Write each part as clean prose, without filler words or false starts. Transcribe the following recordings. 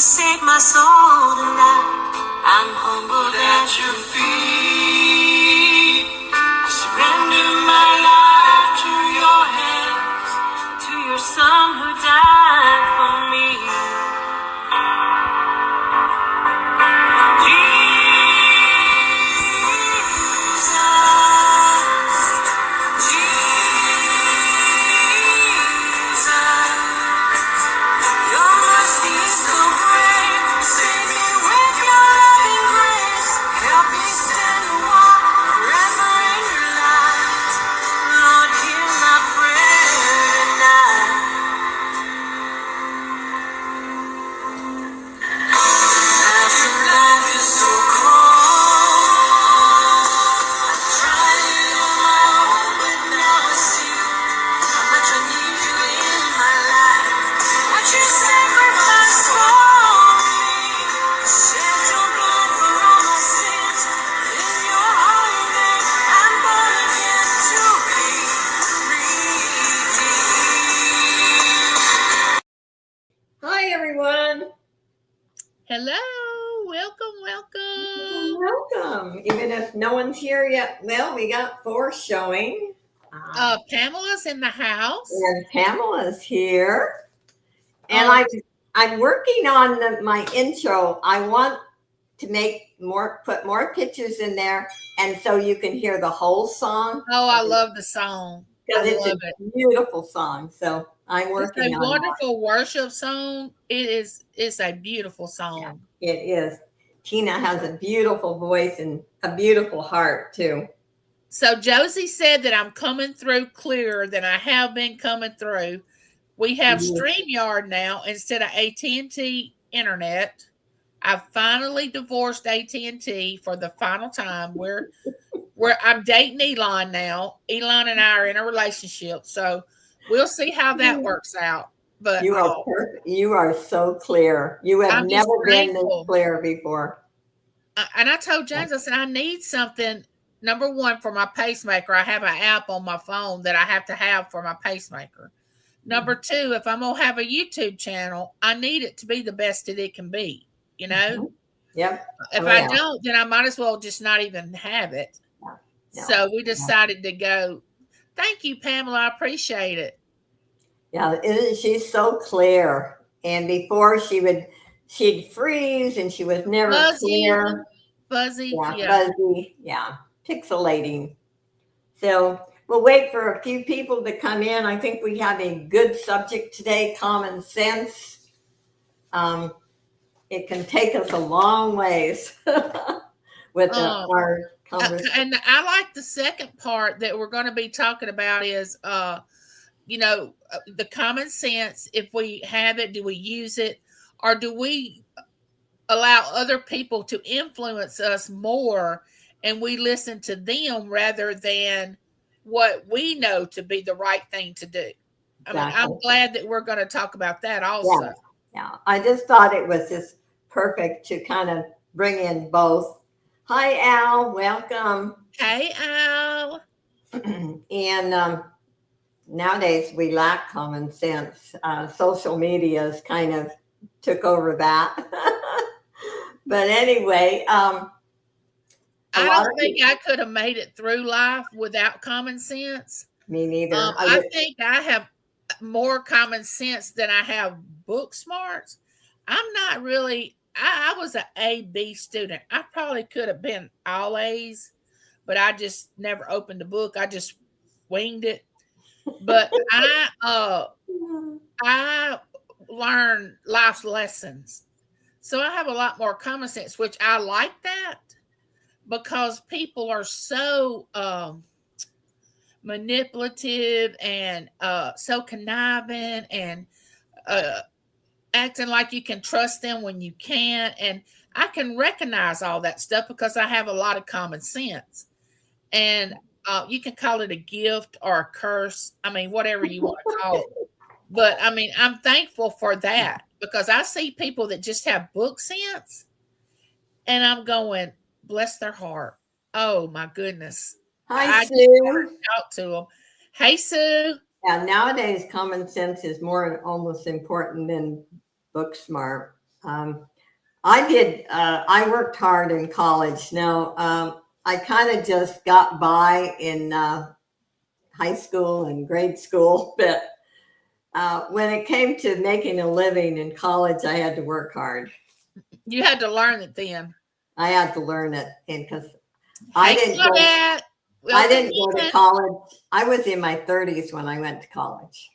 save my soul tonight. I'm humbled at your feet. I surrender my life to your hands, to your son who died for me. Welcome. Even if no one's here yet, well, we got 4 showing. Pamela's in the house. And Pamela's here. And I'm working on my intro. I want to put more pictures in there, and so you can hear the whole song. Oh, I love the song. Because it's a beautiful song. So I'm working on it. It's a wonderful worship song. It's a beautiful song. Yeah, it is. Tina has a beautiful voice and a beautiful heart, too. So Josie said that I'm coming through clearer than I have been coming through. We have StreamYard now instead of AT&T Internet. I've finally divorced AT&T for the final time. I'm dating Elon now. Elon and I are in a relationship, so we'll see how that works out. But you are perfect. You are so clear. You have never been this clear before. And I told James, I said, I need something. Number one, for my pacemaker, I have an app on my phone that I have to have for my pacemaker. Number two, if I'm going to have a YouTube channel, I need it to be the best that it can be, you know? Yep. If I don't, then I might as well just not even have it. No. So we decided to go. Thank you, Pamela. I appreciate it. Yeah, she's so clear. And before she'd freeze and she was never clear. Fuzzy. Fuzzy. Yeah. Pixelating. So we'll wait for a few people to come in. I think we have a good subject today, common sense. It can take us a long ways with our conversation. And I like the second part that we're going to be talking about is, the common sense. If we have it, do we use it? Or do we allow other people to influence us more and we listen to them rather than what we know to be the right thing to do? I mean, I'm glad that we're going to talk about that also. Yeah. I just thought it was just perfect to kind of bring in both. Hi, Al. Welcome. Hey, Al. And nowadays we lack common sense. Social media has kind of took over that. But anyway, I don't think I could have made it through life without common sense. Me neither. I think I have more common sense than I have book smarts. I'm not really, I was an A-B student. I probably could have been all A's, but I just never opened the book. I just winged it. But I learned life's lessons. So I have a lot more common sense, which I like that because people are so manipulative and so conniving and acting like you can trust them when you can't. And I can recognize all that stuff because I have a lot of common sense. And you can call it a gift or a curse. I mean, whatever you want to call it. But I mean, I'm thankful for that because I see people that just have book sense and I'm going, bless their heart. Oh my goodness. Hi, Sue. Talk to them. Hey, Sue. Yeah, nowadays common sense is more almost important than book smart. Um, I worked hard in college. Now, I kind of just got by in high school and grade school, but when it came to making a living in college, I had to work hard. You had to learn it then. I had to learn it, and because I Hey, didn't go, Claudette. I Welcome didn't go to in. college. I was in my 30s when I went to college.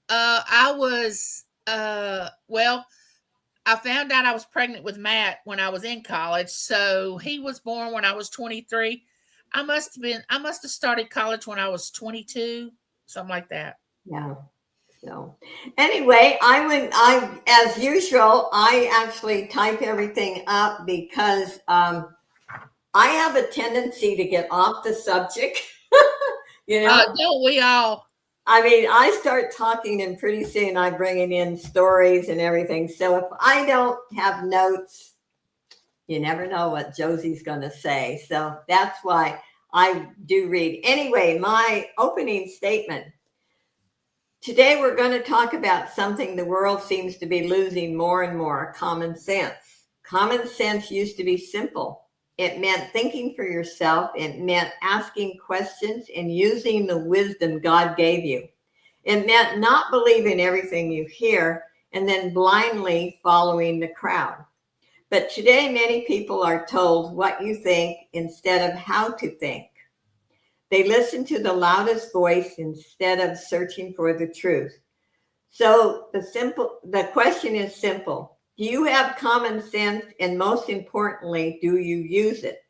I was, well, I found out I was pregnant with Matt when I was in college. So he was born when I was 23. I must have started college when I was 22, something like that. Yeah. So anyway, as usual, I actually type everything up because I have a tendency to get off the subject. You know, Don't we all? I mean, I start talking and pretty soon I'm bringing in stories and everything. So if I don't have notes, you never know what Josie's going to say. So that's why I do read. Anyway, my opening statement. Today we're going to talk about something the world seems to be losing more and more: common sense. Common sense used to be simple. It meant thinking for yourself. It meant asking questions and using the wisdom God gave you. It meant not believing everything you hear and then blindly following the crowd. But today, many people are told what you think instead of how to think. They listen to the loudest voice instead of searching for the truth. So the question is simple. Do you have common sense? And most importantly, do you use it?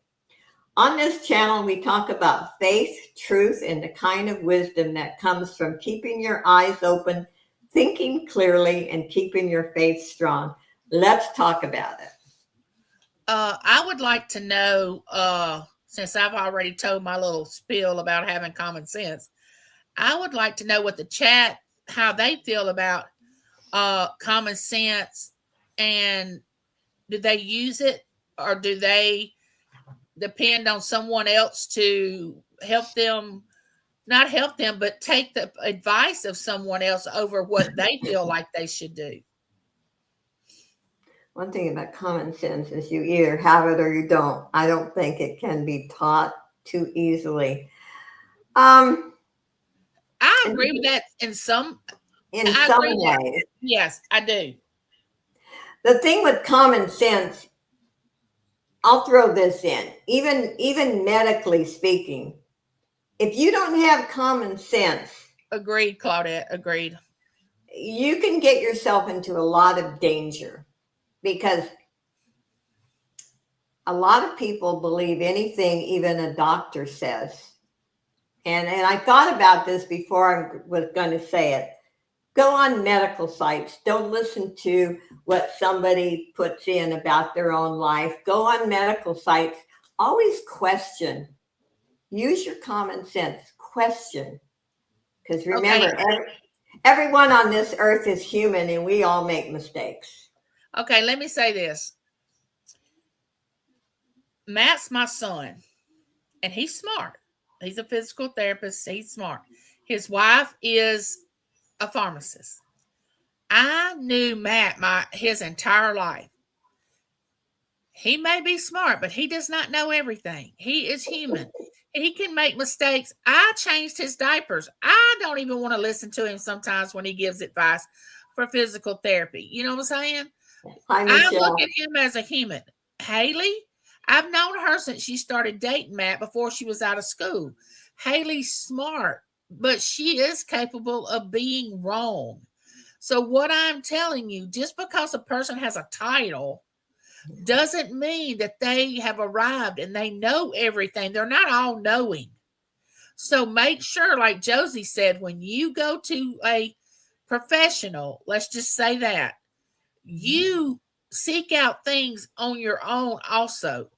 On this channel, we talk about faith, truth, and the kind of wisdom that comes from keeping your eyes open, thinking clearly, and keeping your faith strong. Let's talk about it. I would like to know, since I've already told my little spiel about having common sense, I would like to know what the chat, how they feel about common sense, and do they use it, or do they depend on someone else to help them, not help them, but take the advice of someone else over what they feel like they should do? One thing about common sense is you either have it or you don't. I don't think it can be taught too easily. I agree with that in some Ways. Yes, I do. The thing with common sense, I'll throw this in, even medically speaking, if you don't have common sense. Agreed, Claudette, agreed. You can get yourself into a lot of danger because a lot of people believe anything even a doctor says. And I thought about this before I was going to say it. Go on medical sites. Don't listen to what somebody puts in about their own life. Go on medical sites. Always question. Use your common sense. Question. Because remember, everyone on this earth is human and we all make mistakes. Okay, let me say this. Matt's my son, and he's smart. He's a physical therapist. He's smart. His wife is a pharmacist. I knew Matt his entire life. He may be smart, but he does not know everything. He is human. He can make mistakes. I changed his diapers. I don't even want to listen to him sometimes when he gives advice for physical therapy. You know what I'm saying? Hi, I look at him as a human. Haley, I've known her since she started dating Matt before she was out of school. Haley's smart, but she is capable of being wrong. So what I'm telling you, just because a person has a title doesn't mean that they have arrived and they know everything. They're not all knowing. So make sure, like Josie said, when you go to a professional, let's just say that, you seek out things on your own also.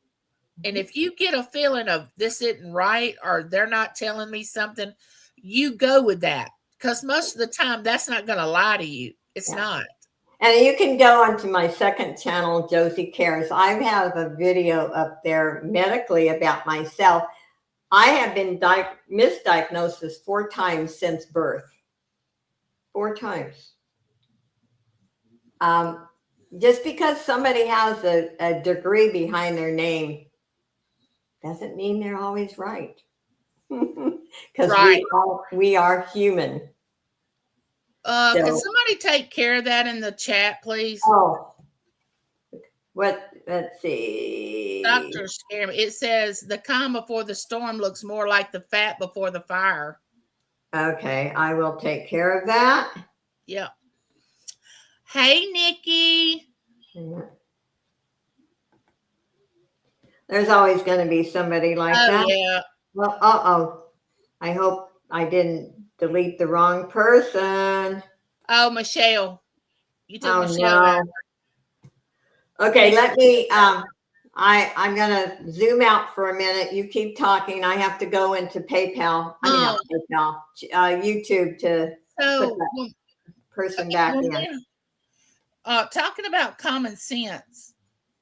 And if you get a feeling of this isn't right or they're not telling me something, you go with that. Because most of the time, that's not going to lie to you. It's not. And you can go onto my second channel, Josie Cares. I have a video up there medically about myself. I have been misdiagnosed 4 times since birth. 4 times. just because somebody has a degree behind their name doesn't mean they're always right. Because Right. we are human. Can So, somebody take care of that in the chat, please? oh, let's see. Dr. Scare Me. It says the calm before the storm looks more like the fat before the fire. Okay, I will take care of that. Yep. Hey, Nikki. There's always going to be somebody like Oh, that. yeah. Well, I hope I didn't delete the wrong person. Oh, Michelle. You took Oh, Michelle out. no. Okay, let me, I'm going to zoom out for a minute. You keep talking. I have to go into PayPal. I mean, not PayPal, YouTube to put So, that person back when in. we're talking about common sense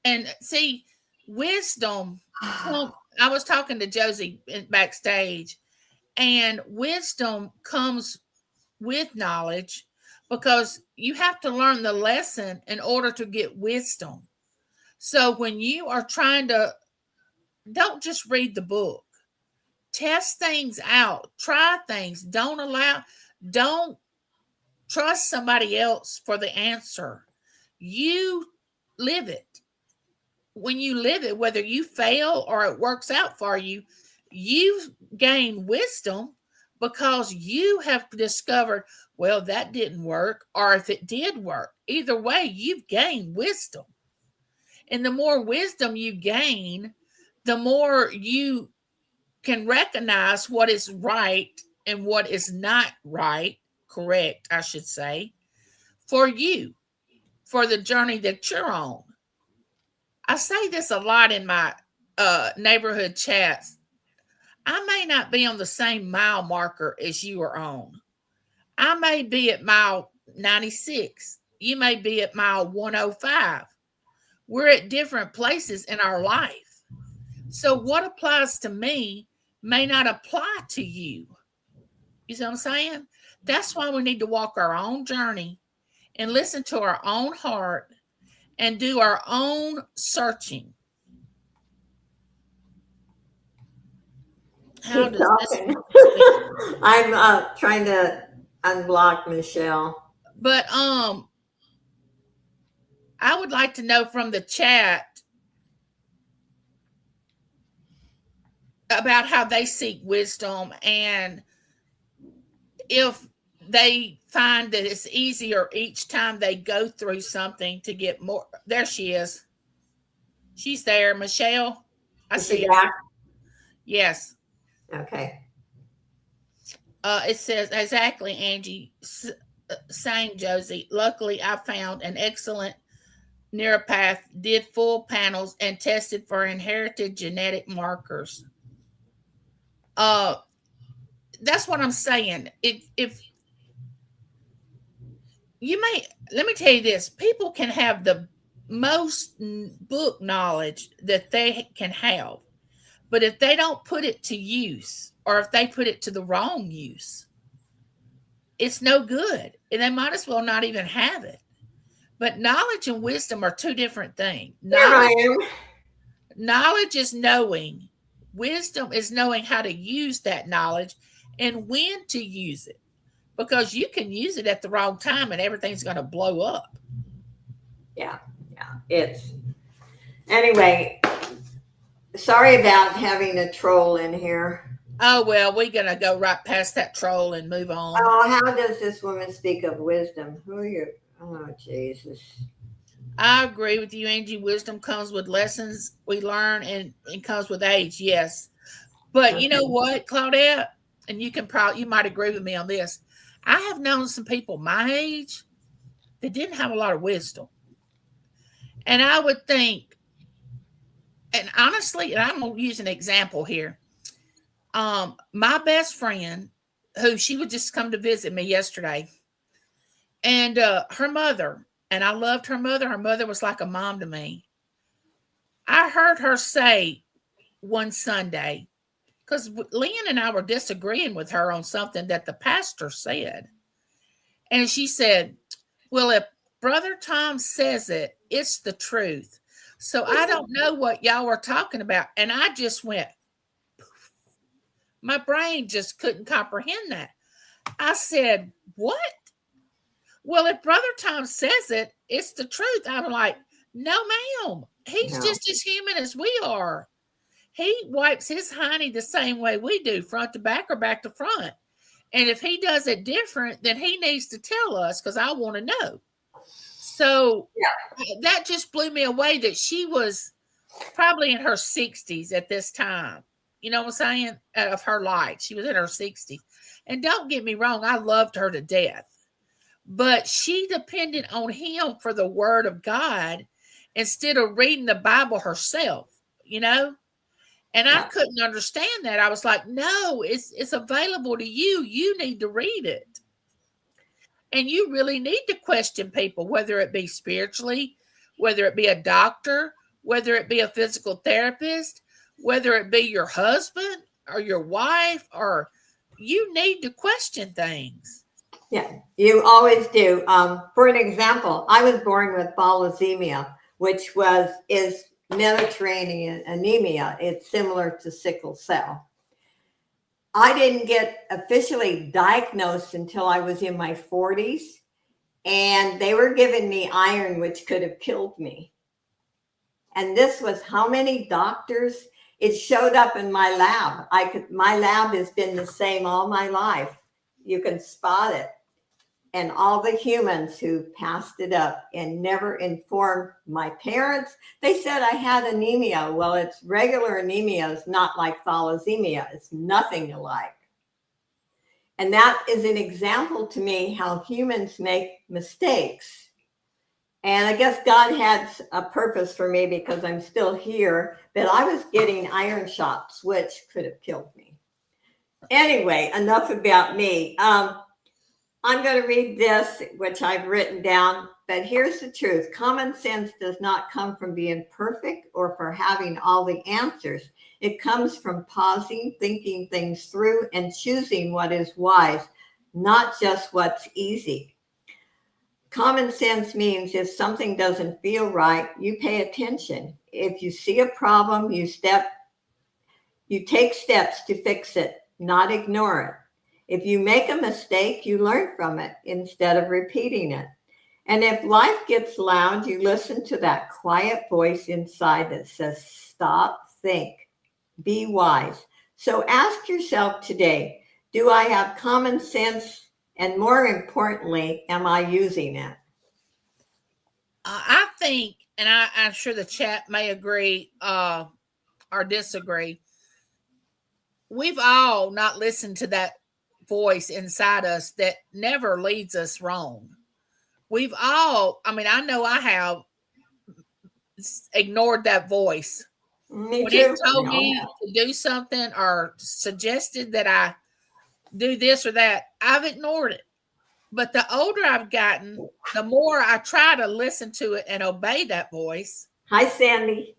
and see, wisdom. I was talking to Josie backstage, and wisdom comes with knowledge because you have to learn the lesson in order to get wisdom. So when you are trying to, don't just read the book, test things out, try things, don't trust somebody else for the answer. You live it. When you live it, whether you fail or it works out for you, you gain wisdom because you have discovered, well, that didn't work, or if it did work, either way, you've gained wisdom. And the more wisdom you gain, the more you can recognize what is right and what is not right, correct, I should say, for you, for the journey that you're on. I say this a lot in my neighborhood chats. I may not be on the same mile marker as you are on. I may be at mile 96. You may be at mile 105. We're at different places in our life. So what applies to me may not apply to you. You see what I'm saying? That's why we need to walk our own journey and listen to our own heart and do our own searching. How Keep does talking. I'm trying to unblock Michelle. But I would like to know from the chat about how they seek wisdom and if they find that it's easier each time they go through something to get more. There she is. She's there, Michelle. I see her. Yes. Okay. It says exactly, Angie. Saying Josie. Luckily, I found an excellent neuropath, did full panels, and tested for inherited genetic markers. That's what I'm saying. If you may, let me tell you this: people can have the most book knowledge that they can have, but if they don't put it to use, or if they put it to the wrong use, it's no good, and they might as well not even have it. But knowledge and wisdom are two different things. Knowledge is knowing. Wisdom is knowing how to use that knowledge and when to use it. Because you can use it at the wrong time and everything's going to blow up. Yeah. Anyway, sorry about having a troll in here. Oh, well, we're going to go right past that troll and move on. Oh, how does this woman speak of wisdom? Who are you? Oh, Jesus. I agree with you, Angie. Wisdom comes with lessons we learn and comes with age, yes. But okay. You know what, Claudette? And you might agree with me on this. I have known some people my age that didn't have a lot of wisdom. And I would think, and honestly, and I'm going to use an example here. My best friend, who she would just come to visit me yesterday, and her mother, and I loved her mother was like a mom to me. I heard her say one Sunday, because Lynn and I were disagreeing with her on something that the pastor said. And she said, well, Brother Tom says it, it's the truth. So I don't know what y'all were talking about. And I just went, my brain just couldn't comprehend that. I said, what? Well, if Brother Tom says it, it's the truth. I'm like, no, ma'am. He's No. just as human as we are. He wipes his hiney the same way we do, front to back or back to front. And if he does it different, then he needs to tell us because I want to know. So that just blew me away that she was probably in her 60s at this time. You know what I'm saying? Of her life. She was in her 60s. And don't get me wrong, I loved her to death. But she depended on him for the word of God instead of reading the Bible herself, you know? And I couldn't understand that. I was like, no, it's available to you. You need to read it. And you really need to question people, whether it be spiritually, whether it be a doctor, whether it be a physical therapist, whether it be your husband or your wife, or you need to question things. Yeah, you always do. For an example, I was born with thalassemia, which is Mediterranean anemia. It's similar to sickle cell. I didn't get officially diagnosed until I was in my 40s, and they were giving me iron, which could have killed me. And this was how many doctors? It showed up in my lab. My lab has been the same all my life. You can spot it. And all the humans who passed it up and never informed my parents, they said I had anemia. Well, it's regular anemia. It's not like thalassemia. It's nothing alike. And that is an example to me how humans make mistakes. And I guess God had a purpose for me because I'm still here, but I was getting iron shots, which could have killed me. Anyway, enough about me. I'm going to read this, which I've written down, but here's the truth. Common sense does not come from being perfect or for having all the answers. It comes from pausing, thinking things through, and choosing what is wise, not just what's easy. Common sense means if something doesn't feel right, you pay attention. If you see a problem, you take steps to fix it, not ignore it. If you make a mistake, you learn from it instead of repeating it. And if life gets loud, you listen to that quiet voice inside that says, stop, think, be wise. So ask yourself today, do I have common sense? And more importantly, am I using it? I think, and I'm sure the chat may agree or disagree, we've all not listened to that voice inside us that never leads us wrong. We've all, I know I have ignored that voice. Me when too. it told me to do something or suggested that I do this or that, I've ignored it. But the older I've gotten, the more I try to listen to it and obey that voice. Hi, Sandy.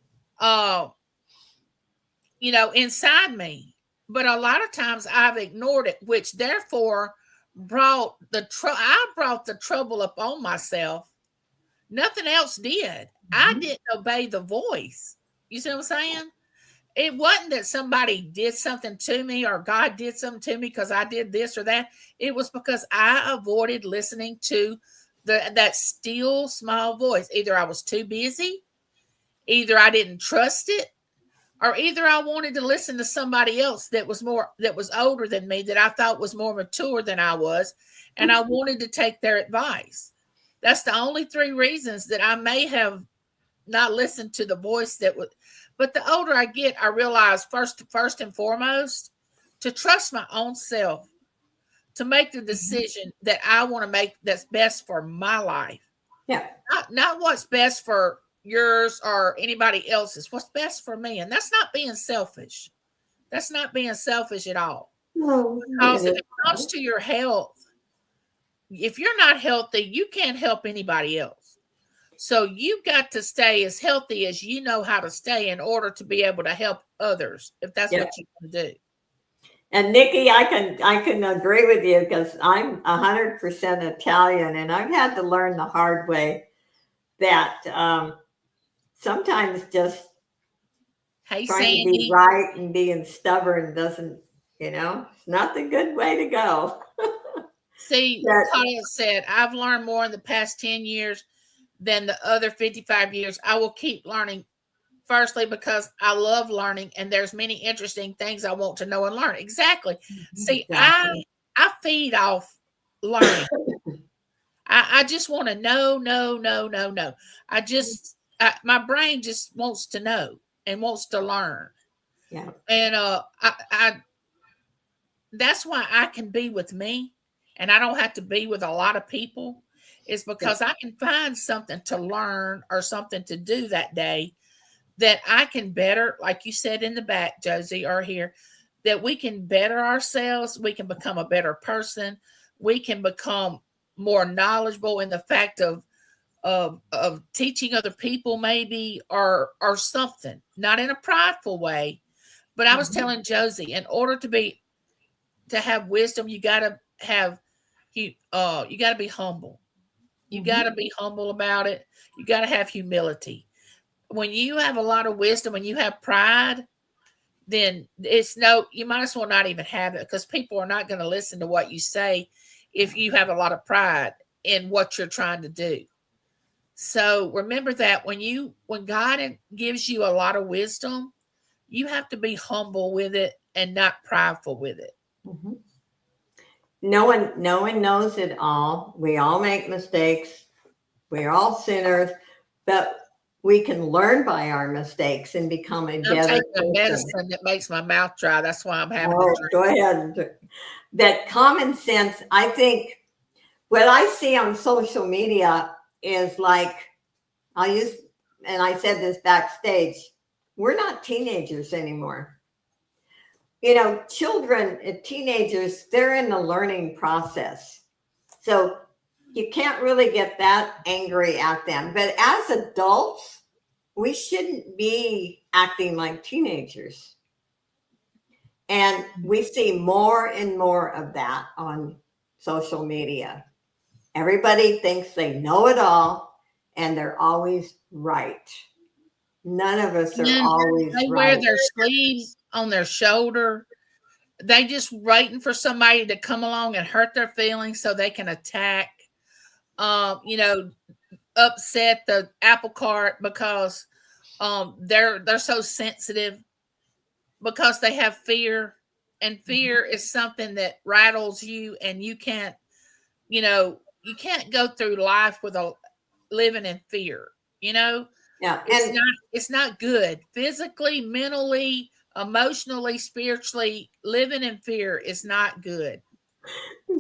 Inside me. But a lot of times I've ignored it, which therefore brought the trouble upon myself. Nothing else did. I didn't obey the voice. You see what I'm saying? It wasn't that somebody did something to me or God did something to me because I did this or that. It was because I avoided listening to that still small voice. Either I was too busy, either I didn't trust it, or either I wanted to listen to somebody else that was older than me, that I thought was more mature than I was, and I wanted to take their advice. That's the only three reasons that I may have not listened to the voice that would. But the older I get, I realize first and foremost, to trust my own self, to make the decision that I want to make that's best for my life. Yeah. Not what's best for yours or anybody else's, what's best for me. And that's not being selfish. That's not being selfish at all. No, because if it comes to your health, if you're not healthy, you can't help anybody else. So you've got to stay as healthy as you know how to stay in order to be able to help others, if that's what you want to do. And Nikki, I can agree with you because I'm 100% Italian, and I've had to learn the hard way that sometimes just Hey, trying to be Sandy. right and being stubborn doesn't, it's not the good way to go. See, That Kyle said, I've learned more in the past 10 years than the other 55 years. I will keep learning. Firstly, because I love learning and there's many interesting things I want to know and learn. Exactly. See, exactly. I feed off learning. I just want to know, no, no, no, no. My brain just wants to know and wants to learn. Yeah. And that's why I can be with me and I don't have to be with a lot of people, is Yeah. because I can find something to learn or something to do that day that I can better, like you said in the back, Josie, or here, that we can better ourselves. We can become a better person. We can become more knowledgeable in the fact of teaching other people, maybe, or something, not in a prideful way. But I was Mhm. telling Josie, in order to have wisdom, you gotta have you gotta be humble. You Mhm. gotta be humble about it. You gotta have humility. When you have a lot of wisdom and you have pride, then you might as well not even have it, because people are not going to listen to what you say if you have a lot of pride in what you're trying to do. So remember that when God gives you a lot of wisdom, you have to be humble with it and not prideful with it. Mhm. No one knows it all. We all make mistakes. We're all sinners, but we can learn by our mistakes and become a I'm better taking a person. medicine that makes my mouth dry. That's why I'm having to Oh, drink. go ahead. That common sense, I think what I see on social media is like, I'll use, and I said this backstage, we're not teenagers anymore. Children and teenagers, they're in the learning process. So you can't really get that angry at them. But as adults, we shouldn't be acting like teenagers. And we see more and more of that on social media. Everybody thinks they know it all and they're always right. None of us are Yeah, always they wear right. their sleeves on their shoulder. They just waiting for somebody to come along and hurt their feelings so they can attack. You know, upset the apple cart because they're so sensitive, because they have fear, and fear is something that rattles you, and you can't go through life with a living in fear. You know, Yeah. it's And not good. Physically, mentally, emotionally, spiritually, living in fear is not good.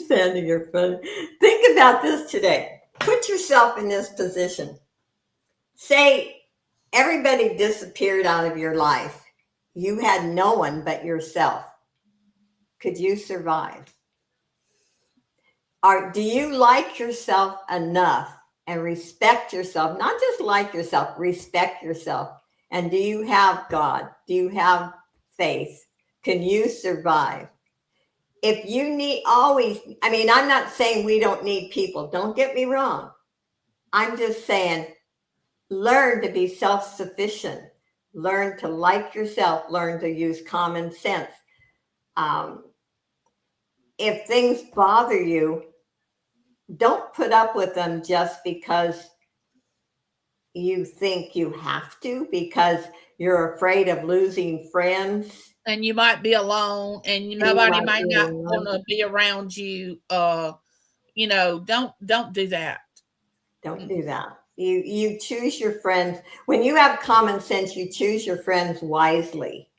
Sandy, you're funny. Think about this today. Put yourself in this position. Say everybody disappeared out of your life. You had no one but yourself. Could you survive? Or do you like yourself enough and respect yourself? Not just like yourself, respect yourself. And do you have God? Do you have faith? Can you survive? If you need always, I mean, I'm not saying we don't need people. Don't get me wrong. I'm just saying learn to be self sufficient, learn to like yourself, learn to use common sense. Um, if things bother you, don't put up with them just because you think you have to, because you're afraid of losing friends And you might be alone, and and you nobody might might be not want alone. to be around you. Don't do that. Don't Mm. do that. You choose your friends. When you have common sense, you choose your friends wisely.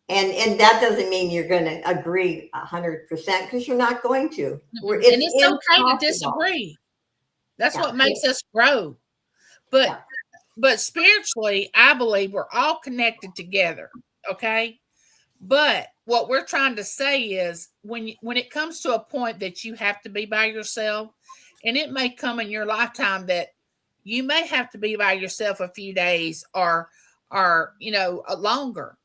And that doesn't mean you're going to agree 100% because you're not going to. Mm-mm. And It's it's okay to impossible. disagree. That's Yeah, what makes us grow. But yeah. but spiritually, I believe we're all connected together. Okay. But what we're trying to say is, when it comes to a point that you have to be by yourself, and it may come in your lifetime that you may have to be by yourself a few days, or longer,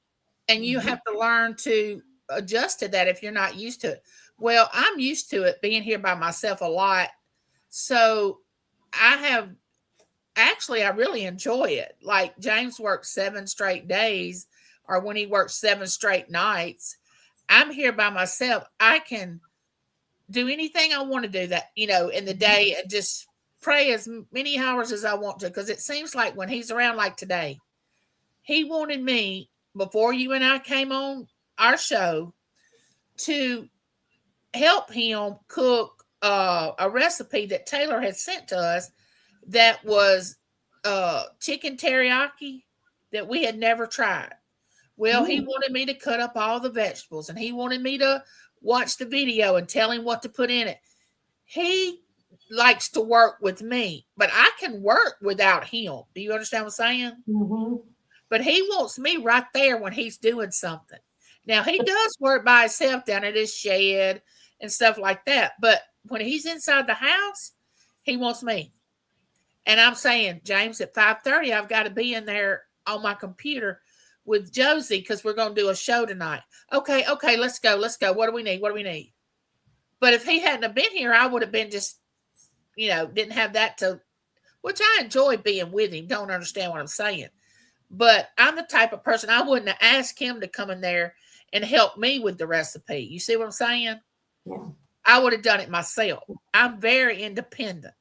and you Mhm. have to learn to adjust to that if you're not used to it. Well, I'm used to it being here by myself a lot. So I really enjoy it. Like James works 7 straight days, or when he works 7 straight nights, I'm here by myself. I can do anything I want to do that, in the day, and just pray as many hours as I want to. Because it seems like when he's around, like today, he wanted me, before you and I came on our show, to help him cook a recipe that Taylor had sent to us that was chicken teriyaki that we had never tried. Well, he wanted me to cut up all the vegetables, and he wanted me to watch the video and tell him what to put in it. He likes to work with me, but I can work without him. Do you understand what I'm saying? Mm-hmm. But he wants me right there when he's doing something. Now, he does work by himself down at his shed and stuff like that. But when he's inside the house, he wants me. And I'm saying, James, at 5:30, I've got to be in there on my computer with Josie because we're going to do a show tonight. Okay, let's go. What do we need? But if he hadn't have been here, I would have been just, didn't have that to, which I enjoy being with him. Don't understand what I'm saying. But I'm the type of person, I wouldn't have asked him to come in there and help me with the recipe. You see what I'm saying? Yeah. I would have done it myself. I'm very independent.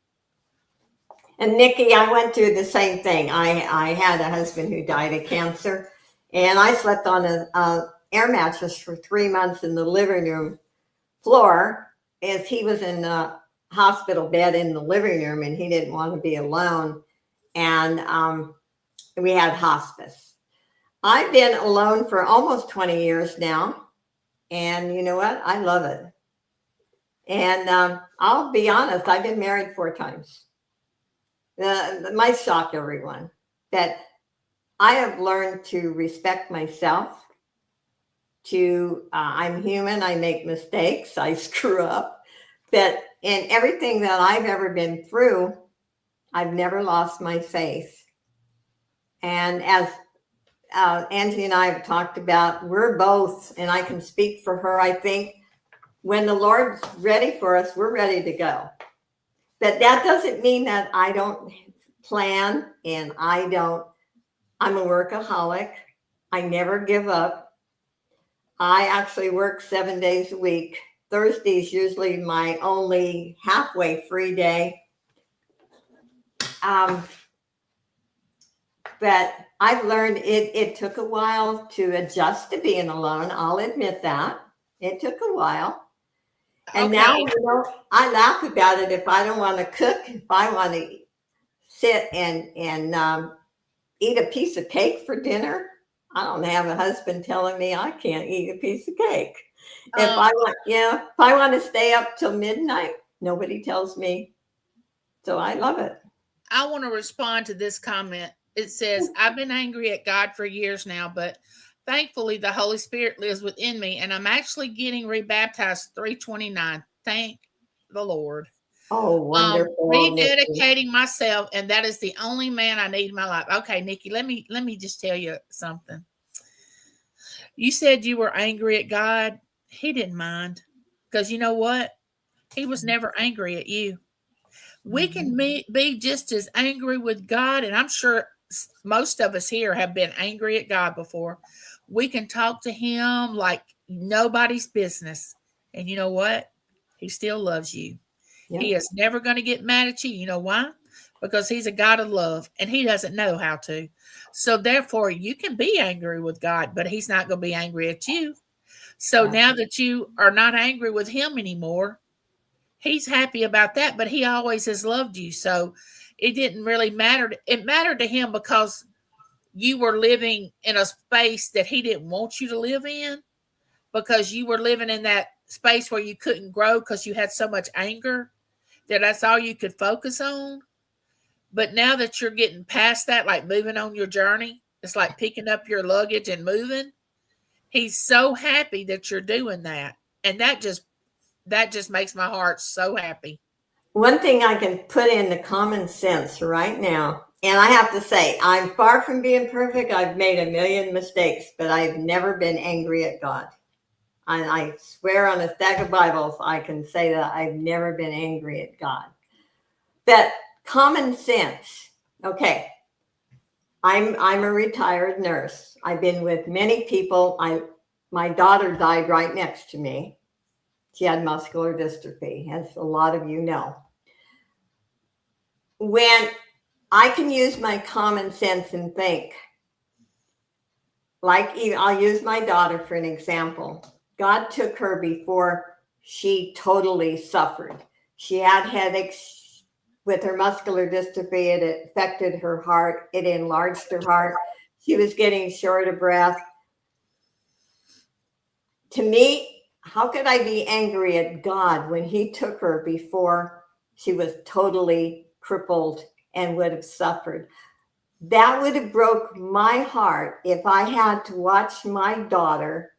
And Nikki, I went through the same thing. I had a husband who died of cancer, and I slept on an air mattress for 3 months in the living room floor as he was in a hospital bed in the living room, and he didn't want to be alone. And we had hospice. I've been alone for almost 20 years now. And you know what? I love it. And I'll be honest, I've been married 4 times. Might shock everyone that I have learned to respect myself. I'm human. I make mistakes. I screw up. But in everything that I've ever been through, I've never lost my faith. And as Angie and I have talked about, we're both, and I can speak for her, I think when the Lord's ready for us, we're ready to go. But that doesn't mean that I don't plan and I'm a workaholic. I never give up. I actually work 7 days a week. Thursday is usually my only halfway free day. But I've learned it took a while to adjust to being alone. I'll admit that. It took a while. And Okay. now, I laugh about it if I don't want to cook, if I want to sit and eat a piece of cake for dinner. I don't have a husband telling me I can't eat a piece of cake. If I want to stay up till midnight, nobody tells me. So I love it. I want to respond to this comment. It says, I've been angry at God for years now, but thankfully the Holy Spirit lives within me, and I'm actually getting rebaptized 3/29. Thank the Lord. Oh, wonderful. Rededicating myself, and that is the only man I need in my life. Okay, Nikki, let me just tell you something. You said you were angry at God. He didn't mind, because you know what? He was never angry at you. We can be just as angry with God, and I'm sure most of us here have been angry at God before. We can talk to him like nobody's business. And you know what? He still loves you. Yeah. He is never going to get mad at you. You know why? Because he's a God of love, and he doesn't know how to. So therefore, you can be angry with God, but he's not going to be angry at you. So now that you are not angry with him anymore, he's happy about that, but he always has loved you. So it didn't really matter. It mattered to him because you were living in a space that he didn't want you to live in, because you were living in that space where you couldn't grow because you had so much anger that that's all you could focus on. But now that you're getting past that, like moving on your journey, it's like picking up your luggage and moving. He's so happy that you're doing that. And that just makes my heart so happy. One thing I can put in the common sense right now, and I have to say, I'm far from being perfect. I've made a million mistakes, but I've never been angry at God. I swear on a stack of Bibles, I can say that I've never been angry at God. But common sense. Okay. I'm a retired nurse. I've been with many people. My daughter died right next to me. She had muscular dystrophy, as a lot of you know. When I can use my common sense and think, I'll use my daughter for an example. God took her before she totally suffered. She had headaches with her muscular dystrophy. It affected her heart. It enlarged her heart. She was getting short of breath. To me, how could I be angry at God when he took her before she was totally crippled and would have suffered? That would have broke my heart if I had to watch my daughter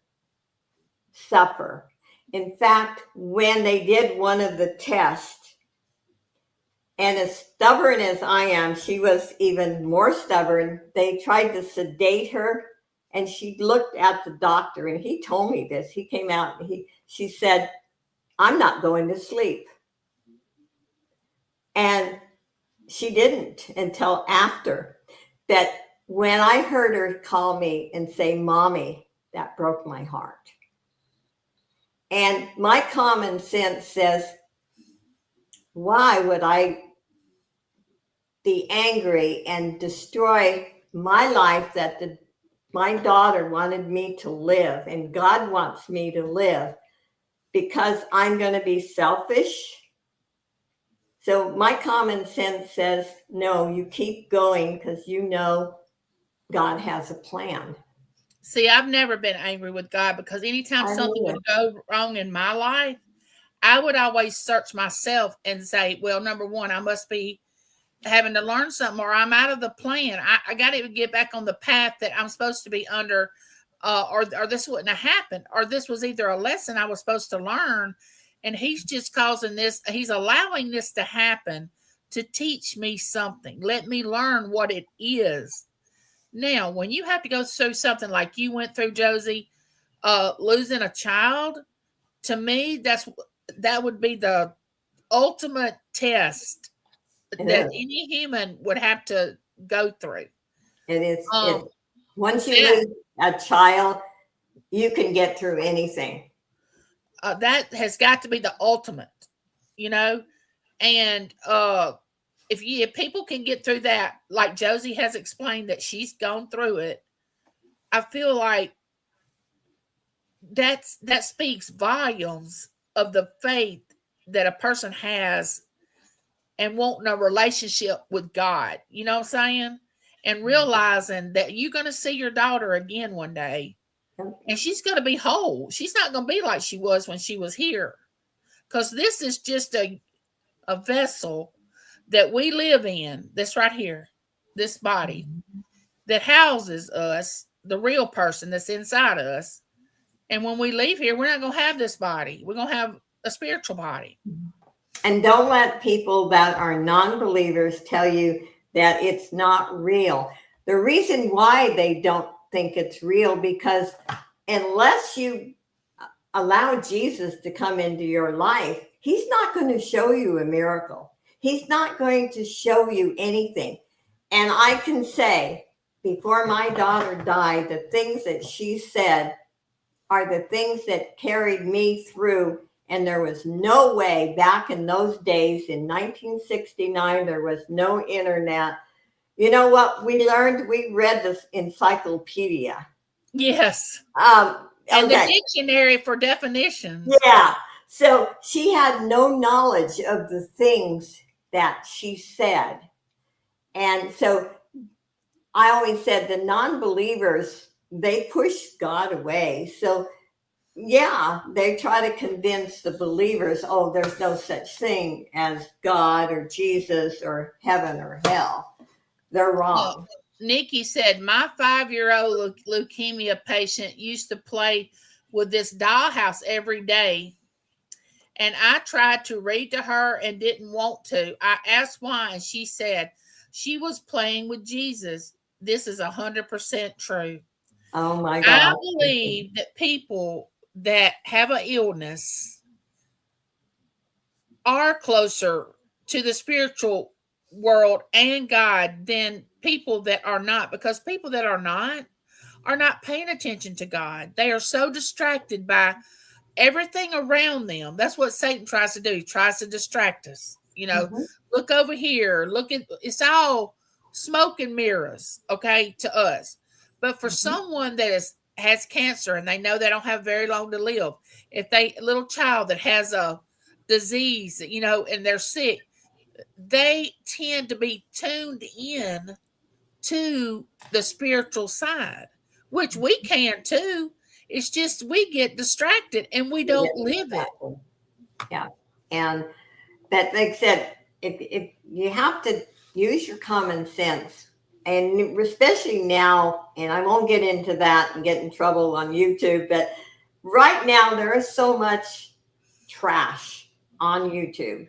suffer. In fact, when they did one of the tests, and as stubborn as I am, she was even more stubborn. They tried to sedate her, and she looked at the doctor, and he told me this. He came out, and she said, "I'm not going to sleep." And she didn't until after. But when I heard her call me and say, "Mommy," that broke my heart. And my common sense says, why would I be angry and destroy my life that my daughter wanted me to live and God wants me to live because I'm going to be selfish? So my common sense says, no, you keep going because you know God has a plan. See, I've never been angry with God because anytime something would go wrong in my life, I would always search myself and say, well, number one, I must be having to learn something or I'm out of the plan. I got to get back on the path that I'm supposed to be under, or this wouldn't have happened, or this was either a lesson I was supposed to learn. And he's just causing this, he's allowing this to happen to teach me something. Let me learn what it is. Now, when you have to go through something like you went through, Josie, losing a child, to me, that would be the ultimate test that any human would have to go through. It is. Once you lose a child, you can get through anything. That has got to be the ultimate, you know. And if people can get through that, like Josie has explained that she's gone through it, I feel like that speaks volumes of the faith that a person has and wanting a relationship with God. You know what I'm saying? And realizing that you're going to see your daughter again one day and she's going to be whole. She's not going to be like she was when she was here. Because this is just a vessel that we live in, this right here, this body that houses us, the real person that's inside us. And when we leave here, we're not going to have this body. We're going to have a spiritual body. And don't let people that are non-believers tell you that it's not real. The reason why they don't think it's real, because unless you allow Jesus to come into your life, he's not going to show you a miracle. He's not going to show you anything. And I can say, before my daughter died, the things that she said are the things that carried me through. And there was no way back in those days, in 1969, there was no internet. You know what we learned? We read this encyclopedia. Yes. Okay. And the dictionary for definitions. Yeah. So she had no knowledge of the things that she said. And so I always said the non-believers, they push God away. So yeah, they try to convince the believers, oh, there's no such thing as God or Jesus or heaven or hell. They're wrong. Nikki said, my 5-year-old leukemia patient used to play with this dollhouse every day. And I tried to read to her and didn't want to. I asked why, and she said she was playing with Jesus. This is 100% true. Oh my God. I believe that people that have an illness are closer to the spiritual world and God than people that are not, because people that are not paying attention to God. They are so distracted by everything around them. That's what Satan tries to do. He tries to distract us. Mhm. Look over here. Look at, it's all smoke and mirrors, okay, to us. But for Mhm. someone that has cancer and they know they don't have very long to live, if they a little child that has a disease, and they're sick, they tend to be tuned in to the spiritual side, which we can too. It's just we get distracted and we Yeah, don't live it. exactly. Yeah. And that, like I said, if you have to use your common sense, and especially now, and I won't get into that and get in trouble on YouTube, but right now there is so much trash on YouTube,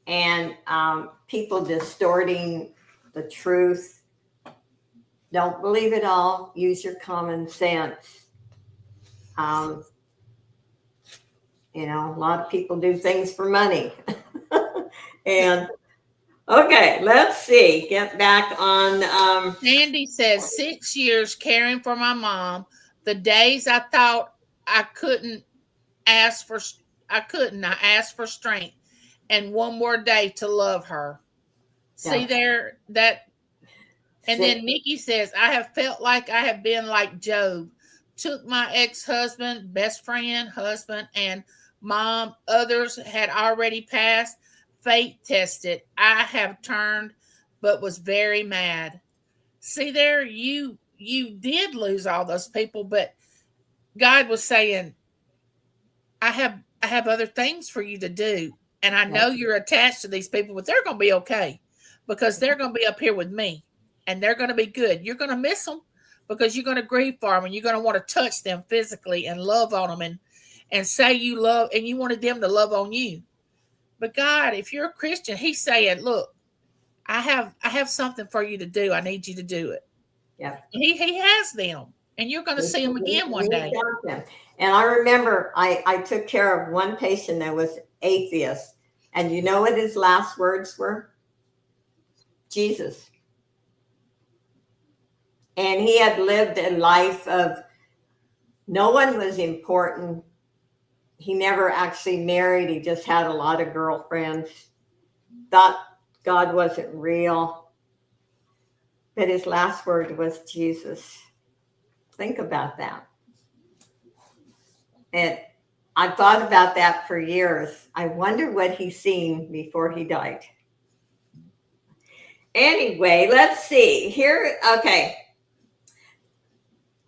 and people distorting the truth. Don't believe it all. Use your common sense. Um, a lot of people do things for money. And okay, let's see. Get back on. Sandy says 6 years caring for my mom. The days I thought I couldn't ask for, I asked for strength and one more day to love her. See Yeah, there, that. And six, then Nikki says, I have felt like I have been like Job. Took my ex-husband, best friend, husband, and mom. Others had already passed. Fate tested. I have turned, but was very mad. See there, you did lose all those people, but God was saying, I have other things for you to do. And I yeah, know you're attached to these people, but they're gonna be okay because they're gonna be up here with me and they're gonna be good. You're gonna miss them because you're gonna grieve for them and you're gonna want to touch them physically and love on them and say you love and you wanted them to love on you. But God, if you're a Christian, He's saying, look, I have something for you to do. I need you to do it. yeah. He has them, and you're going to see them again one He's day. got them. And I remember I took care of one patient that was atheist, and you know what his last words were? Jesus. And he had lived a life of no one was important. He never actually married. He just had a lot of girlfriends. Thought God wasn't real. But his last word was Jesus. Think about that. And I've thought about that for years. I wonder what he's seen before he died. Anyway, let's see. Here, okay.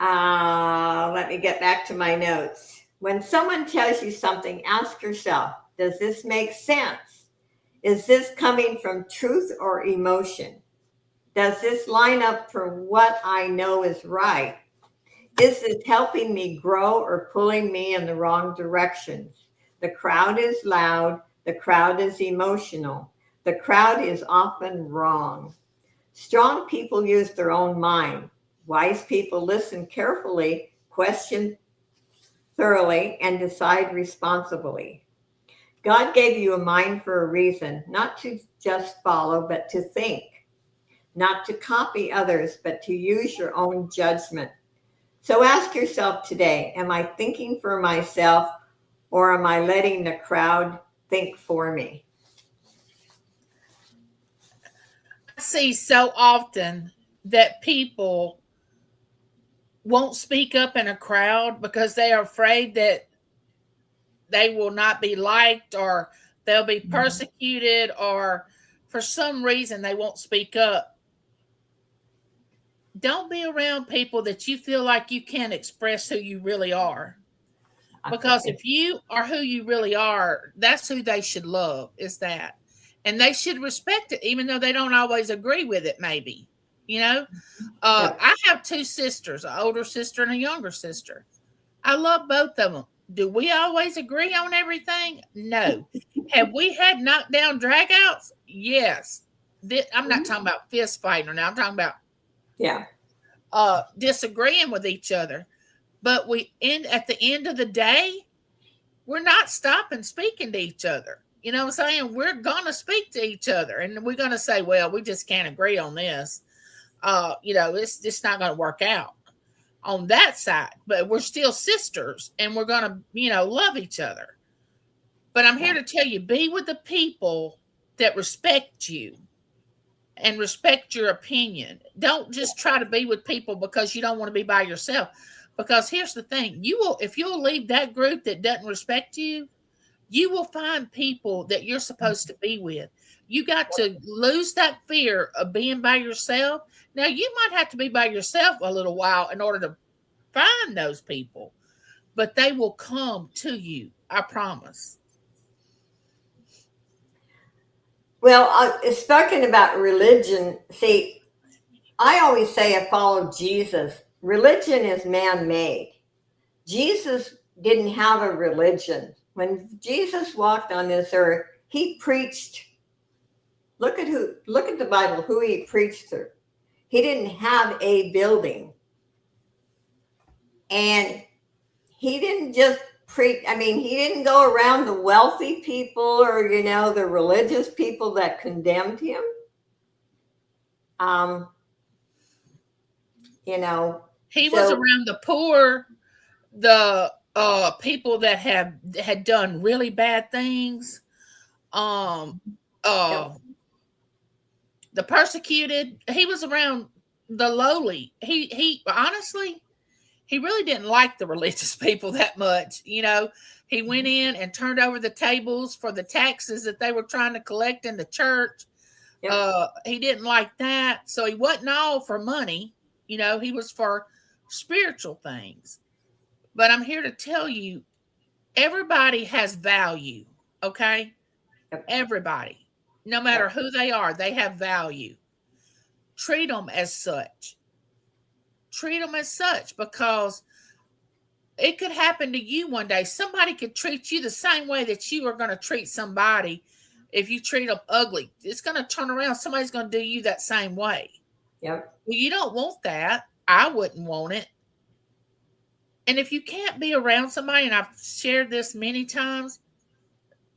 Let me get back to my notes. When someone tells you something, ask yourself, does this make sense? Is this coming from truth or emotion? Does this line up for what I know is right? Is this helping me grow or pulling me in the wrong directions? The crowd is loud. The crowd is emotional. The crowd is often wrong. Strong people use their own mind. Wise people listen carefully, question thoroughly, and decide responsibly. God gave you a mind for a reason, not to just follow, but to think, not to copy others, but to use your own judgment. So ask yourself today, am I thinking for myself or am I letting the crowd think for me? I see so often that people won't speak up in a crowd because they are afraid that they will not be liked or they'll be persecuted, or for some reason they won't speak up. Don't be around people that you feel like you can't express who you really are. Because if you are who you really are, that's who they should love, is that. And they should respect it, even though they don't always agree with it, maybe. I have two sisters, an older sister and a younger sister. I love both of them. Do we always agree on everything? No. Have we had knockdown dragouts? Yes. I'm not talking about fist fighting now. I'm talking about Yeah. disagreeing with each other. But we end at the end of the day, we're not stopping speaking to each other. You know what I'm saying? We're gonna speak to each other, and we're gonna say, "Well, we just can't agree on this. It's just not gonna work out on that side." But we're still sisters, and we're gonna, love each other. But I'm here to tell you, be with the people that respect you and respect your opinion. Don't just try to be with people because you don't want to be by yourself. Because here's the thing, if you'll leave that group that doesn't respect you, you will find people that you're supposed to be with. You got to lose that fear of being by yourself. Now, you might have to be by yourself a little while in order to find those people, but they will come to you. I promise. Well, speaking about religion, see, I always say I follow Jesus. Religion is man-made. Jesus didn't have a religion. When Jesus walked on this earth, he preached. Look at the Bible, who he preached to. He didn't have a building. And he didn't just preach. I mean, he didn't go around the wealthy people or, the religious people that condemned him. He was around the poor, the people that had done really bad things, the persecuted. He was around the lowly. He honestly, he really didn't like the religious people that much. He went in and turned over the tables for the taxes that they were trying to collect in the church. Yep. He didn't like that. So he wasn't all for money. He was for spiritual things. But I'm here to tell you, everybody has value. Okay. Yep. Everybody, no matter who they are, they have value. Treat them as such. Treat them as such, because it could happen to you one day. Somebody could treat you the same way that you are going to treat somebody. If you treat them ugly, it's going to turn around. Somebody's going to do you that same way. Yep. Well, you don't want that. I wouldn't want it. And if you can't be around somebody, and I've shared this many times,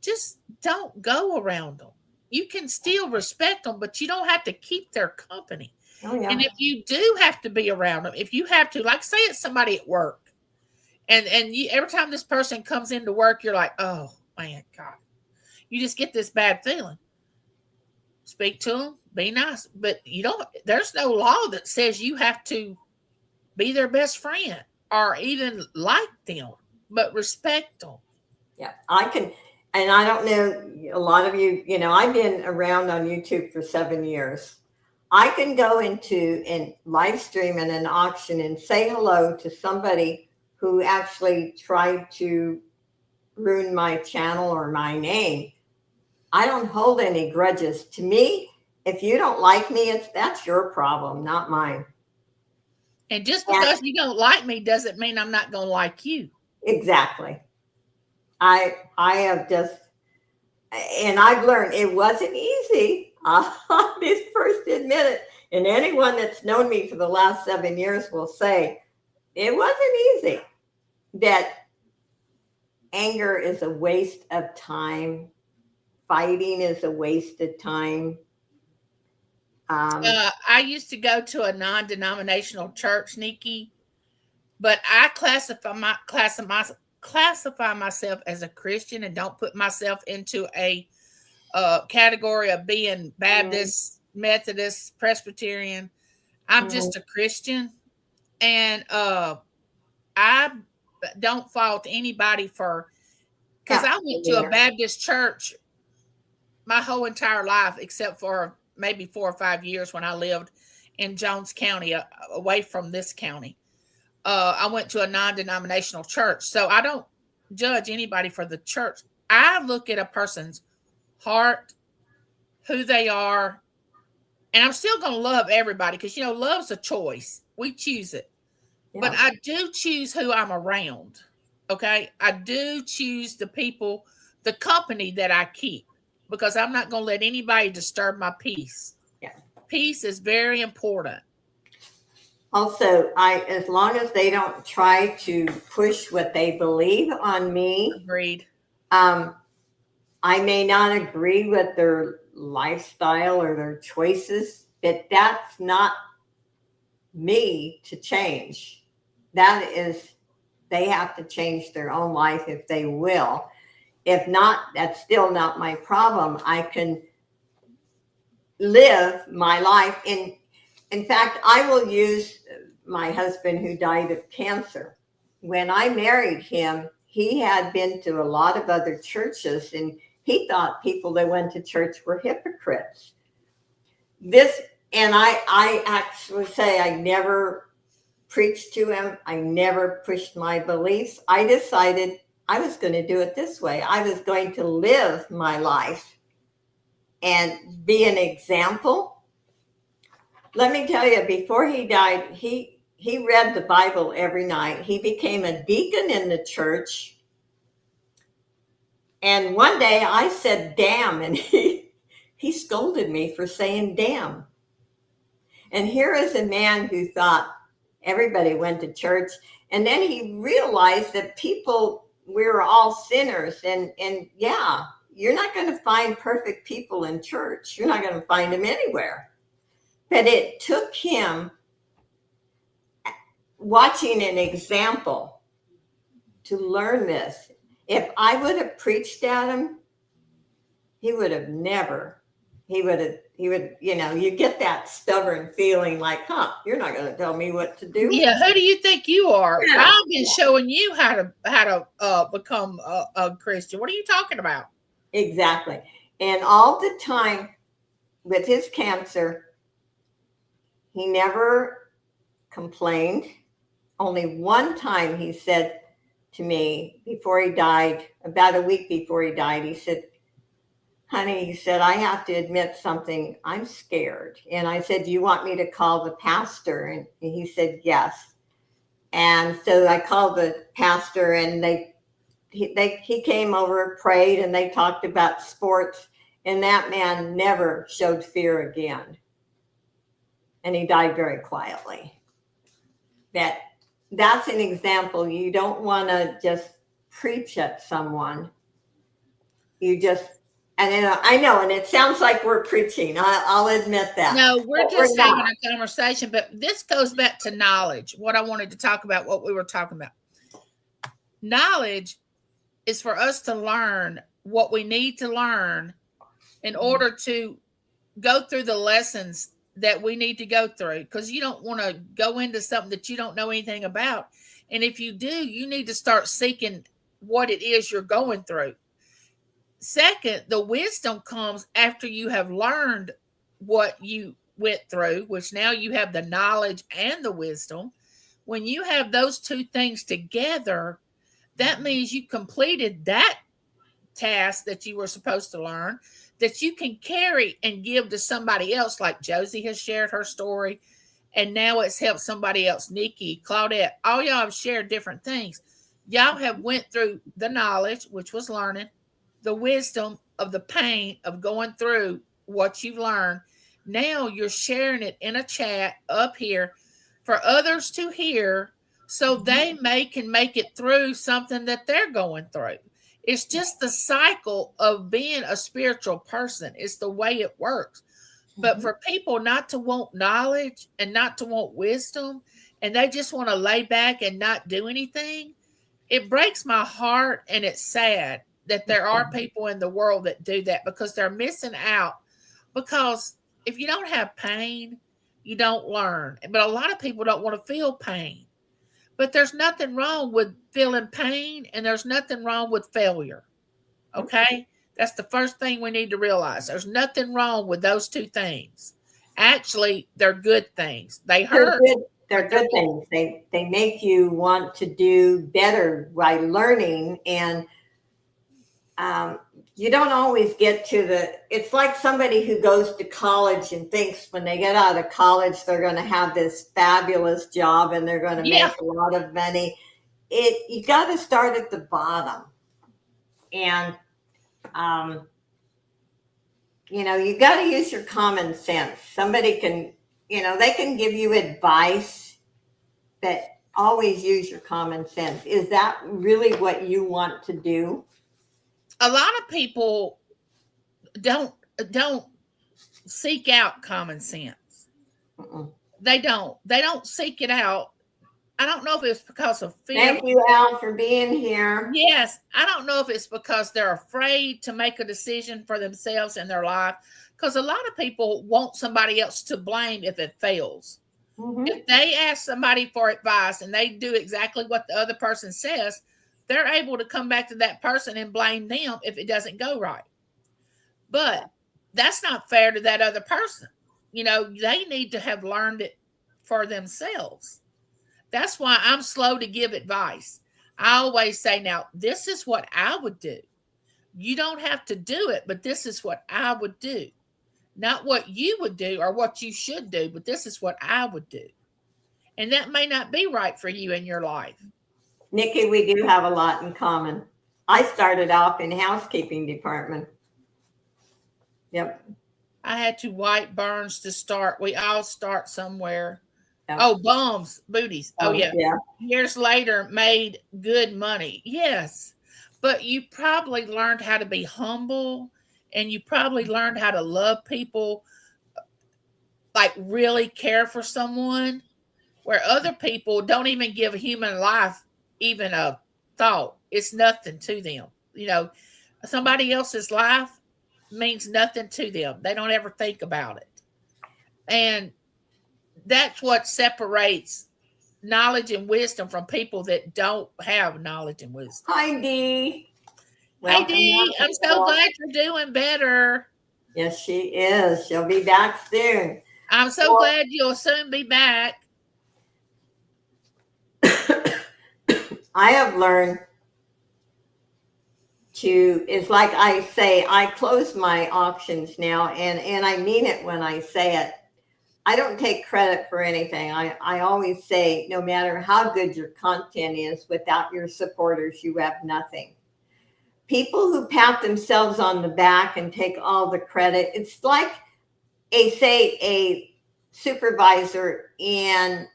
just don't go around them. You can still respect them, but you don't have to keep their company. Oh, yeah. And if you do have to be around them, if you have to, like say it's somebody at work, and you, every time this person comes into work, you're like, oh man, God, you just get this bad feeling. Speak to them, be nice, but there's no law that says you have to be their best friend or even like them, but respect them. Yeah, I can. And I don't know, a lot of you, I've been around on YouTube for 7 years. I can go into and live stream in an auction and say hello to somebody who actually tried to ruin my channel or my name. I don't hold any grudges. To me, if you don't like me, that's your problem, not mine. And just because you don't like me doesn't mean I'm not going to like you. Exactly. I have just, and I've learned it wasn't easy. I'll be first to admit it. And anyone that's known me for the last 7 years will say it wasn't easy. That anger is a waste of time. Fighting is a waste of time. I used to go to a non-denominational church, Nikki, but I classify myself as a Christian and don't put myself into a category of being Baptist, Methodist, Presbyterian. I'm just a Christian, and I don't fault anybody because I went to a Baptist church my whole entire life, except for maybe 4 or 5 years when I lived in Jones County, away from this county. I went to a non-denominational church, so I don't judge anybody for the church. I look at a person's heart, who they are, and I'm still going to love everybody because, love's a choice. We choose it. Yeah. But I do choose who I'm around, okay? I do choose the people, the company that I keep, because I'm not going to let anybody disturb my peace. Yeah. Peace is very important. Also, as long as they don't try to push what they believe on me, Agreed. I may not agree with their lifestyle or their choices, but that's not me to change. That is, they have to change their own life if they will. If not, that's still not my problem. I can live my life. In fact, I will use my husband who died of cancer. When I married him, he had been to a lot of other churches and he thought people that went to church were hypocrites. And I actually say I never preached to him. I never pushed my beliefs. I decided I was going to do it this way. I was going to live my life and be an example. Let me tell you, before he died, he read the Bible every night. He became a deacon in the church. And one day I said, damn, and he scolded me for saying damn. And here is a man who thought everybody went to church. And then he realized that we were all sinners. And yeah, you're not going to find perfect people in church. You're not going to find them anywhere. But it took him watching an example to learn this. If I would have preached at him, he would, you get that stubborn feeling like, you're not going to tell me what to do. Yeah, who do you think you are? Yeah. I've been showing you how to become a Christian. What are you talking about? Exactly. And all the time with his cancer, he never complained. Only one time he said to me before he died, about a week before he died, he said, honey, he said, I have to admit something. I'm scared. And I said, do you want me to call the pastor? And he said, yes. And so I called the pastor and he came over, prayed, and they talked about sports. And that man never showed fear again. And he died very quietly. That's an example. You don't want to just preach at someone. I know, and it sounds like we're preaching. I'll admit that. No, we're just having a conversation, but this goes back to knowledge. What I wanted to talk about, what we were talking about. Knowledge is for us to learn what we need to learn in order to go through the lessons that we need to go through, because you don't want to go into something that you don't know anything about. And if you do, you need to start seeking what it is you're going through. Second, the wisdom comes after you have learned what you went through, which now you have the knowledge and the wisdom. When you have those two things together, that means you completed that task that you were supposed to learn, that you can carry and give to somebody else, like Josie has shared her story, and now it's helped somebody else. Nikki, Claudette, all y'all have shared different things. Y'all have went through the knowledge, which was learning, the wisdom of the pain of going through what you've learned. Now you're sharing it in a chat up here for others to hear, so they can make it through something that they're going through. It's just the cycle of being a spiritual person. It's the way it works. But for people not to want knowledge and not to want wisdom, and they just want to lay back and not do anything, it breaks my heart, and it's sad that there are people in the world that do that, because they're missing out. Because if you don't have pain, you don't learn. But a lot of people don't want to feel pain. But there's nothing wrong with feeling pain, and there's nothing wrong with failure. Okay? That's the first thing we need to realize. There's nothing wrong with those two things. Actually, they're good things. They hurt. They're good things. They make you want to do better by learning. And you don't always get to it's like somebody who goes to college and thinks when they get out of college, they're going to have this fabulous job and they're going to make a lot of money. You got to start at the bottom. And, you got to use your common sense. Somebody can, they can give you advice, but always use your common sense. Is that really what you want to do? A lot of people don't seek out common sense. Mm-mm. They don't seek it out. I don't know if it's because of fear. Thank you, Al, for being here. Yes, I don't know if it's because they're afraid to make a decision for themselves in their life, because a lot of people want somebody else to blame if it fails. Mhm. If they ask somebody for advice and they do exactly what the other person says, they're able to come back to that person and blame them if it doesn't go right. But that's not fair to that other person. You know, they need to have learned it for themselves. That's why I'm slow to give advice. I always say, now, this is what I would do. You don't have to do it, but this is what I would do. Not what you would do or what you should do, but this is what I would do. And that may not be right for you in your life. Nikki, we do have a lot in common. I started off in housekeeping department. Yep. I had to wipe burns to start. We all start somewhere. Yep. Oh, bums, booties. Oh, yeah. Yeah. Years later, made good money. Yes. But you probably learned how to be humble, and you probably learned how to love people, like really care for someone, where other people don't even give a human life even a thought. It's nothing to them. You know, somebody else's life means nothing to them. They don't ever think about it. And that's what separates knowledge and wisdom from people that don't have knowledge and wisdom. Hi, Dee. Hey, Dee, I'm so glad you're doing better. Yes, she is. She'll be back soon. I'm so glad you'll soon be back. I have learned to, it's like I say, I close my auctions now, and I mean it when I say it. I don't take credit for anything. I always say, no matter how good your content is, without your supporters, you have nothing. People who pat themselves on the back and take all the credit, it's like a supervisor in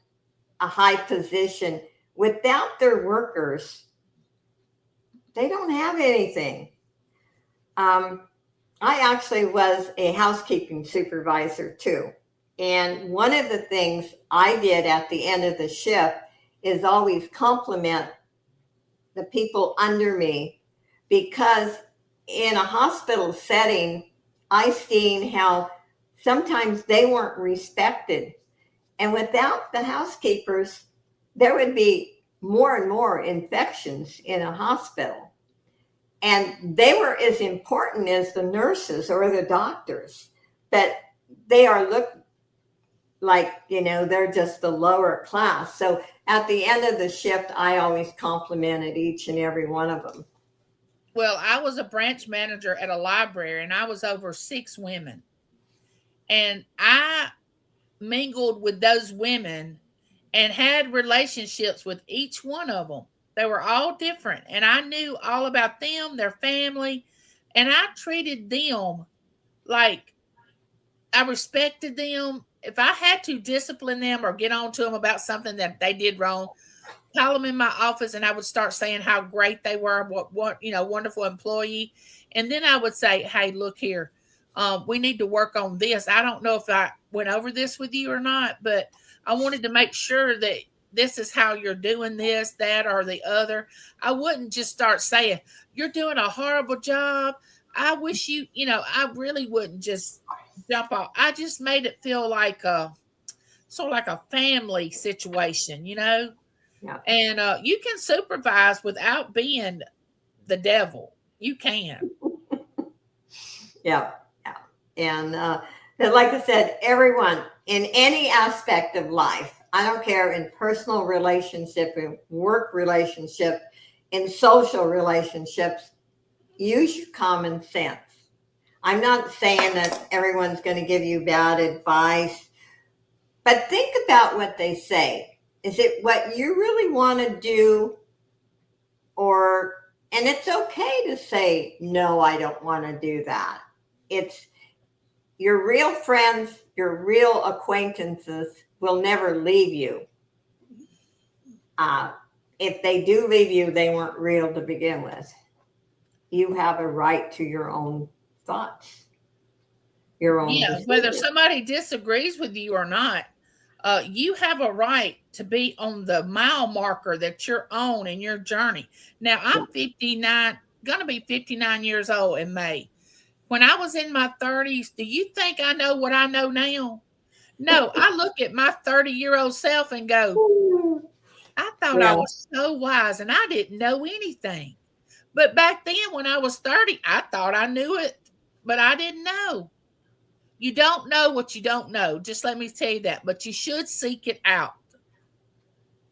a high position. Without their workers, they don't have anything. I actually was a housekeeping supervisor too. And one of the things I did at the end of the shift is always compliment the people under me, because in a hospital setting, I seen how sometimes they weren't respected. And without the housekeepers, there would be more and more infections in a hospital. And they were as important as the nurses or the doctors, but they are looked like, you know, they're just the lower class. So at the end of the shift, I always complimented each and every one of them. Well, I was a branch manager at a library, and I was over 6 women. And I mingled with those women and had relationships with each one of them. They were all different, and I knew all about them, their family, and I treated them like I respected them. If I had to discipline them or get on to them about something that they did wrong, call them in my office, and I would start saying how great they were, what you know, wonderful employee. And then I would say, hey, look here, we need to work on this. I don't know if I went over this with you or not, but I wanted to make sure that this is how you're doing this, that, or the other. I wouldn't just start saying, you're doing a horrible job. I wish you, you know, I really wouldn't just jump off. I just made it feel like sort of like a family situation, you know? Yeah. And you can supervise without being the devil. You can. Yeah. And like I said, everyone in any aspect of life, I don't care, in personal relationship, in work relationship, in social relationships, use your common sense. I'm not saying that everyone's going to give you bad advice, but think about what they say. Is it what you really want to do? And it's okay to say, no, I don't want to do that. It's your real friends, your real acquaintances will never leave you. if they do leave you, they weren't real to begin with. You have a right to your own thoughts, your own Yeah, whether decisions. somebody disagrees with you or not, you have a right to be on the mile marker that you're on in your journey. Now, I'm 59, going to be 59 years old in May. When I was in my 30s, do you think I know what I know now? No, I look at my 30-year-old self and go, I thought I Yeah. was so wise and I didn't know anything. But back then, when I was 30, I thought I knew it, but I didn't know. You don't know what you don't know. Just let me tell you that. But you should seek it out.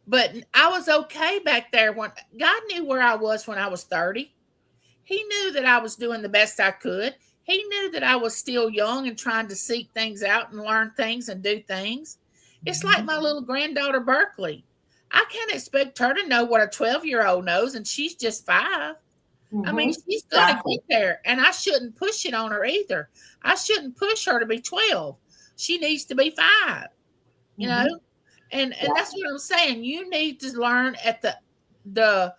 But I was okay back there when God knew where I was when I was 30. He knew that I was doing the best I could. He knew that I was still young and trying to seek things out and learn things and do things. It's like my little granddaughter, Berkeley. I can't expect her to know what a 12-year-old knows, and she's just 5. I mean, she's going to get there, and I shouldn't push it on her either. I shouldn't push her to be 12. She needs to be 5, you know? And that's what I'm saying. You need to learn at the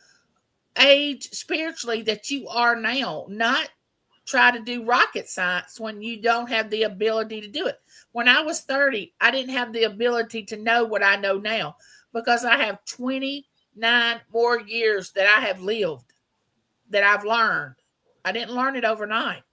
age spiritually that you are now, not try to do rocket science when you don't have the ability to do it. When I was 30, I didn't have the ability to know what I know now because I have 29 more years that I have lived, that I've learned. I didn't learn it overnight.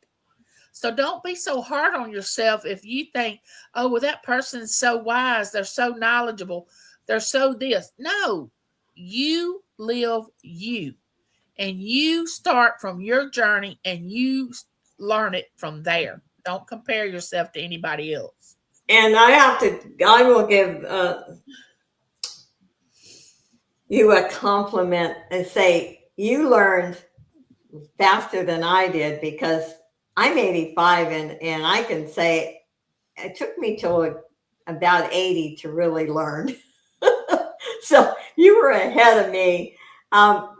So don't be so hard on yourself if you think, oh, well, that person's so wise, they're so knowledgeable, they're so this. No, you live you. And you start from your journey and you learn it from there. Don't compare yourself to anybody else. And I will give you a compliment and say, you learned faster than I did because I'm 85 and I can say it took me till about 80 to really learn. So you were ahead of me.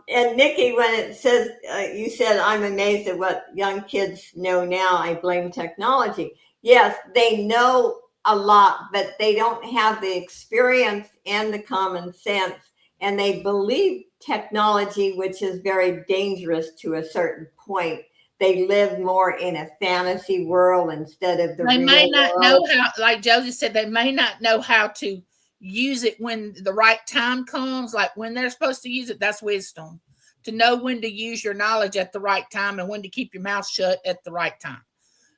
And Nikki, when it says, you said, I'm amazed at what young kids know now. I blame technology. Yes, they know a lot, but they don't have the experience and the common sense. And they believe technology, which is very dangerous to a certain point. They live more in a fantasy world instead of the They real may not world. know how, like Josie said, they may not know how to use it when the right time comes, like when they're supposed to use it. That's wisdom, to know when to use your knowledge at the right time and when to keep your mouth shut at the right time.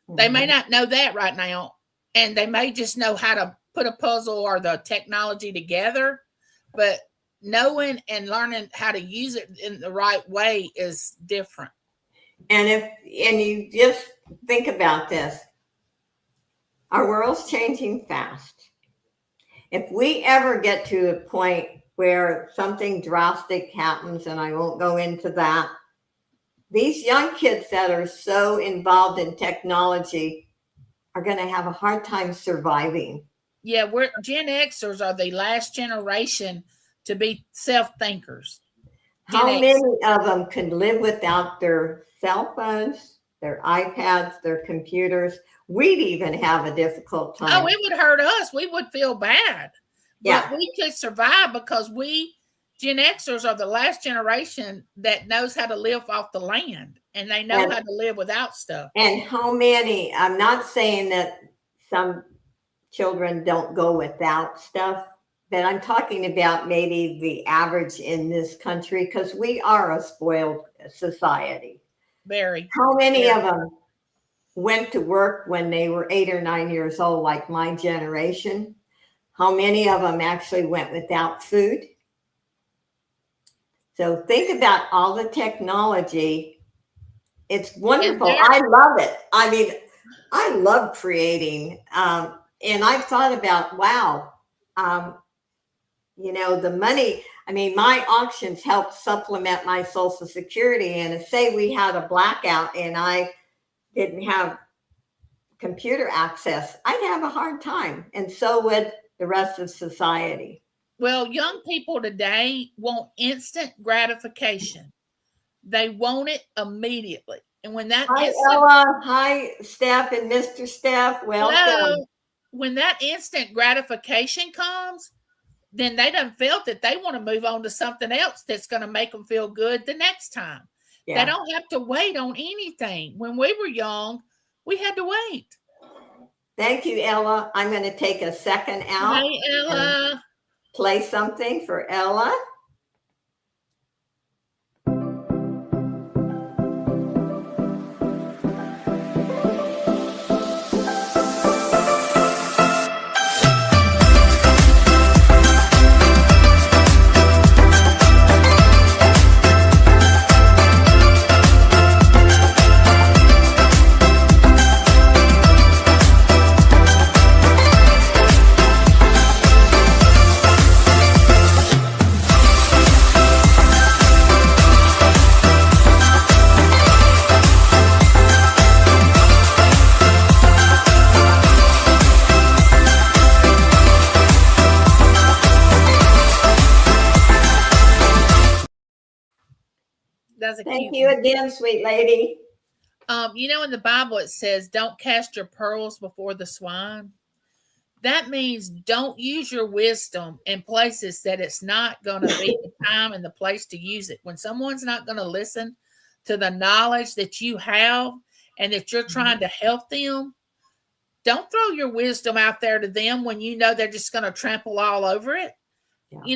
They may not know that right now, and they may just know how to put a puzzle or the technology together, but knowing and learning how to use it in the right way is different. And you just think about this, our world's changing fast. If we ever get to a point where something drastic happens, and I won't go into that, these young kids that are so involved in technology are going to have a hard time surviving. Yeah, we're Gen Xers are the last generation to be self-thinkers. How many of them can live without their cell phones, their iPads, their computers? We'd even have a difficult time. Oh, it would hurt us. We would feel bad. Yeah. But we could survive because we Gen Xers are the last generation that knows how to live off the land, and they know how to live without stuff. And how many, I'm not saying that some children don't go without stuff, but I'm talking about maybe the average in this country because we are a spoiled society. Very. How many of them went to work when they were 8 or 9 years old, like my generation? How many of them actually went without food? So think about all the technology. It's wonderful. I love it. I mean, I love creating. And I've thought about, wow, the money. I mean, my auctions help supplement my Social Security. And if, say, we had a blackout and I didn't have computer access, I'd have a hard time. And so would the rest of society. Well, young people today want instant gratification. They want it immediately. And when that Hi, Ella. Hi, Steph and Mr. Steph. Welcome. When that instant gratification comes, then they done felt that they want to move on to something else that's going to make them feel good the next time. Yeah. They don't have to wait on anything. When we were young, we had to wait. Thank you, Ella. I'm going to take a second out. Hey, Ella. Play something for Ella. That's a Thank cute you one. again, sweet lady. You know, in the Bible it says, "Don't cast your pearls before the swine." That means don't use your wisdom in places that it's not going to be the time and the place to use it. When someone's not going to listen to the knowledge that you have and that you're trying to help them, don't throw your wisdom out there to them when you know they're just going to trample all over it. Yeah. You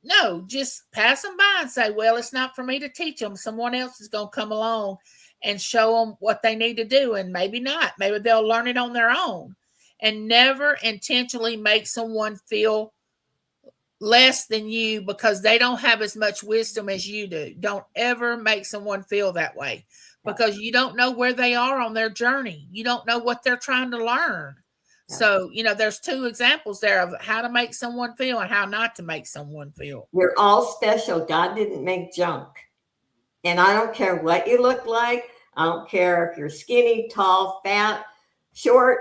know, just pass them by and say, well, it's not for me to teach them. Someone else is going to come along and show them what they need to do. And maybe not. Maybe they'll learn it on their own. And never intentionally make someone feel less than you because they don't have as much wisdom as you do. Don't ever make someone feel that way because you don't know where they are on their journey. You don't know what they're trying to learn. So, there's two examples there of how to make someone feel and how not to make someone feel. You're all special. God didn't make junk. And I don't care what you look like. I don't care if you're skinny, tall, fat, short,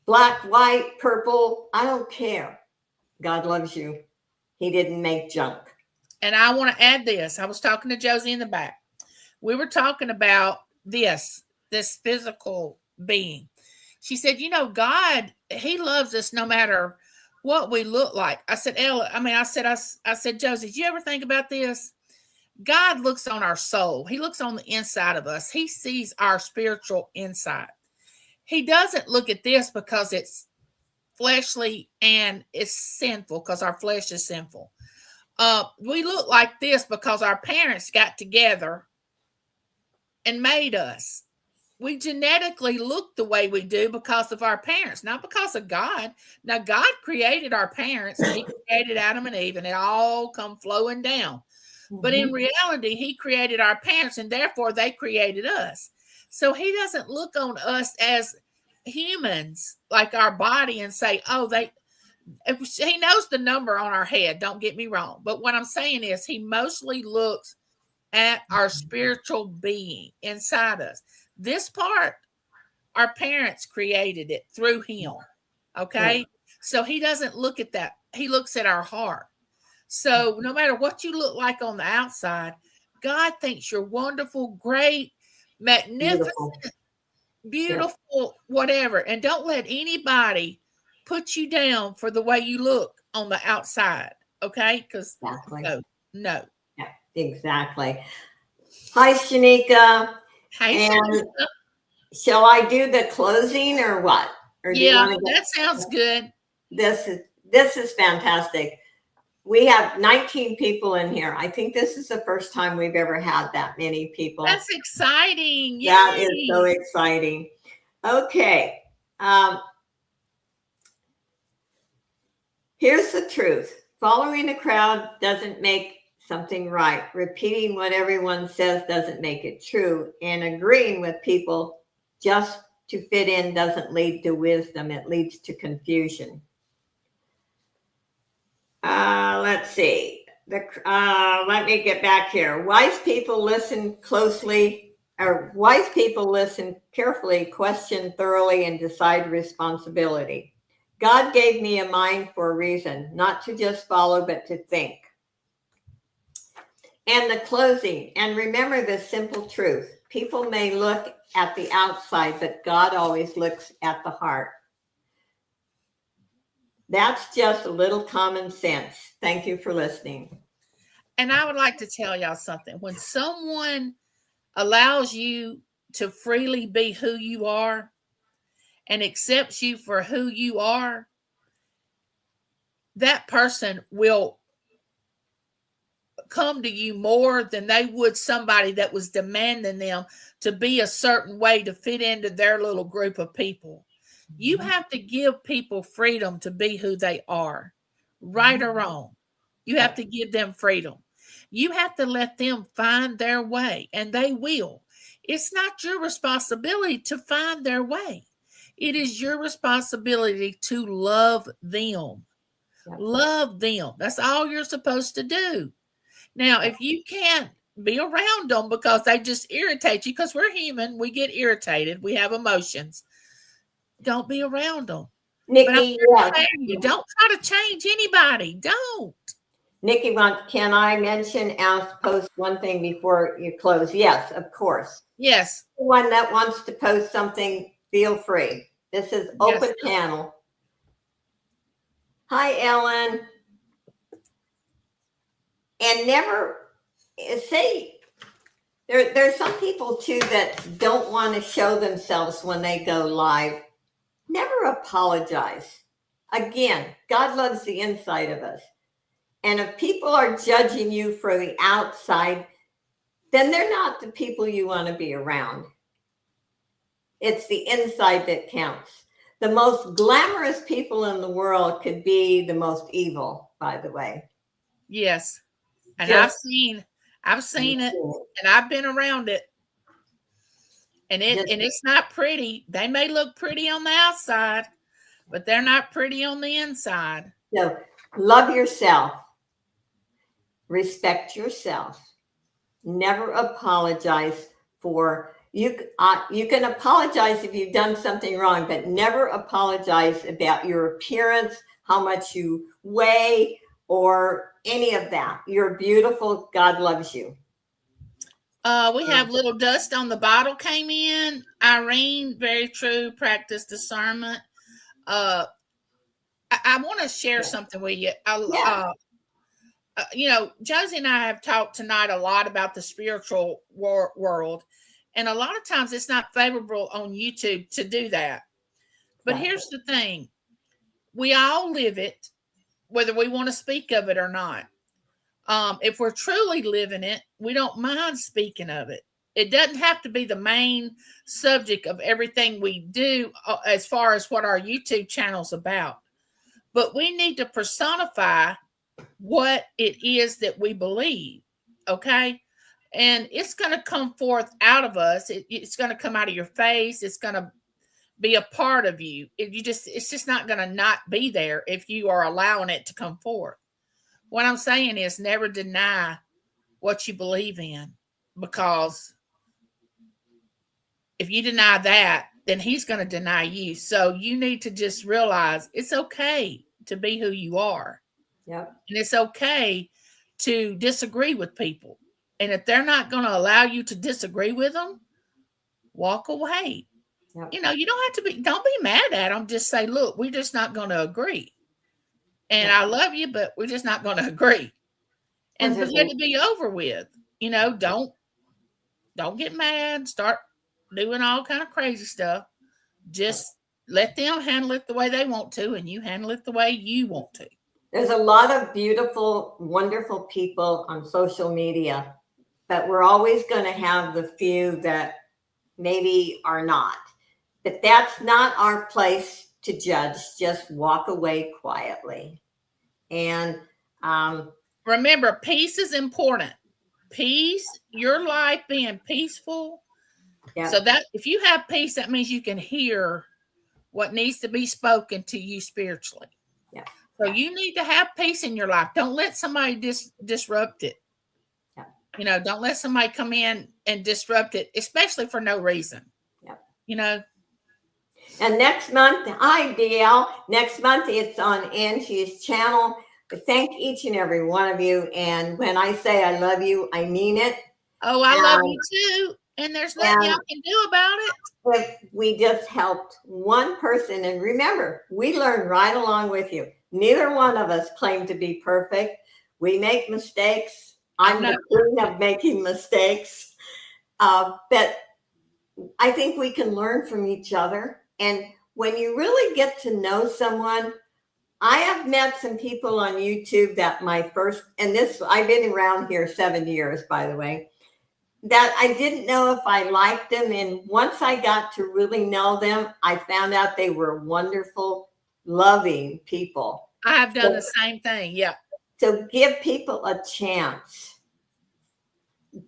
black, white, purple. I don't care. God loves you. He didn't make junk. And I want to add this. I was talking to Josie in the back. We were talking about this physical being. She said, God, he loves us no matter what we look like. I said, Ella, I said, Josie, did you ever think about this? God looks on our soul. He looks on the inside of us. He sees our spiritual inside. He doesn't look at this because it's fleshly and it's sinful because our flesh is sinful. We look like this because our parents got together and made us. We genetically look the way we do because of our parents, not because of God. Now, God created our parents, and he created Adam and Eve, and it all come flowing down. Mm-hmm. But in reality, he created our parents, and therefore they created us. So he doesn't look on us as humans, like our body, and say, he knows the number on our head, don't get me wrong. But what I'm saying is he mostly looks at our spiritual being inside us. This part, our parents created it through him. Okay. Yeah. So he doesn't look at that. He looks at our heart. So no matter what you look like on the outside, God thinks you're wonderful, great, magnificent, beautiful, whatever. And don't let anybody put you down for the way you look on the outside. Okay. Because no. Yeah, exactly. Hi, Shanika. Hey, and shall I do the closing or what? Or do you want to that sounds good. This is fantastic. We have 19 people in here. I think this is the first time we've ever had that many people. That's exciting. Yay. That is so exciting. Okay. Here's the truth. Following a crowd doesn't make something right. Repeating what everyone says doesn't make it true. And agreeing with people just to fit in doesn't lead to wisdom. It leads to confusion. Let's see. Let me get back here. Wise people listen closely, or wise people listen carefully, question thoroughly, and decide responsibility. God gave me a mind for a reason, not to just follow, but to think. And the closing, and remember this simple truth. People may look at the outside, but God always looks at the heart. That's just a little common sense. Thank you for listening. And I would like to tell y'all something. When someone allows you to freely be who you are and accepts you for who you are, that person will come to you more than they would somebody that was demanding them to be a certain way to fit into their little group of people. You have to give people freedom to be who they are, right or wrong. You have to give them freedom. You have to let them find their way, and they will. It's not your responsibility to find their way. It is your responsibility to love them. Love them. That's all you're supposed to do. Now, if you can't be around them because they just irritate you, because we're human, we get irritated, we have emotions, don't be around them. Nikki, you don't try to change anybody. Don't. Nikki, can I post one thing before you close? Yes, of course. Yes. Anyone that wants to post something, feel free. This is open channel. Hi, Ellen. And never say, there's some people too that don't want to show themselves when they go live. Never apologize. Again, God loves the inside of us. And if people are judging you for the outside, then they're not the people you want to be around. It's the inside that counts. The most glamorous people in the world could be the most evil, by the way. Yes. And I've seen it, and I've been around it. And it's not pretty. They may look pretty on the outside, but they're not pretty on the inside. So love yourself. Respect yourself. Never apologize for you can apologize if you've done something wrong, but never apologize about your appearance, how much you weigh, or any of that. You're beautiful. God loves you. We have Little Dust on the Bottle came in. Irene, very true. Practice discernment. I want to share something with you. Josie and I have talked tonight a lot about the spiritual world. And a lot of times it's not favorable on YouTube to do that. But here's the thing. We all live it, whether we want to speak of it or not. If we're truly living it, we don't mind speaking of it. It doesn't have to be the main subject of everything we do as far as what our YouTube channel's about. But we need to personify what it is that we believe, okay? And it's going to come forth out of us. It's going to come out of your face. It's going to be a part of you. It's just not going to not be there if you are allowing it to come forth. What I'm saying is never deny what you believe in, because if you deny that, then he's going to deny you. So you need to just realize it's okay to be who you are. Yep. And it's okay to disagree with people. And if they're not going to allow you to disagree with them, walk away. Yep. You don't be mad at them. Just say, look, we're just not going to agree. And I love you, but we're just not going to agree. And let it be over with. Don't get mad, start doing all kind of crazy stuff. Just let them handle it the way they want to, and you handle it the way you want to. There's a lot of beautiful, wonderful people on social media, but we're always going to have the few that maybe are not. But that's not our place to judge. Just walk away quietly. And remember, peace is important. Peace, your life being peaceful. Yep. So that if you have peace, that means you can hear what needs to be spoken to you spiritually. Yeah. So you need to have peace in your life. Don't let somebody disrupt it. Yeah. Don't let somebody come in and disrupt it, especially for no reason. Yeah. And next month, hi DL, next month it's on Angie's channel. Thank each and every one of you. And when I say I love you, I mean it. Oh, I love you too. And there's nothing y'all can do about it. If we just helped one person, and remember, we learn right along with you. Neither one of us claim to be perfect. We make mistakes. I'm the queen of making mistakes. But I think we can learn from each other. And when you really get to know someone, I have met some people on YouTube that I've been around here 7 years, by the way, that I didn't know if I liked them. And once I got to really know them, I found out they were wonderful, loving people. I have done the same thing. Yeah. So give people a chance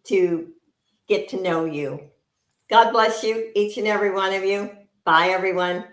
to get to know you. God bless you, each and every one of you. Bye, everyone.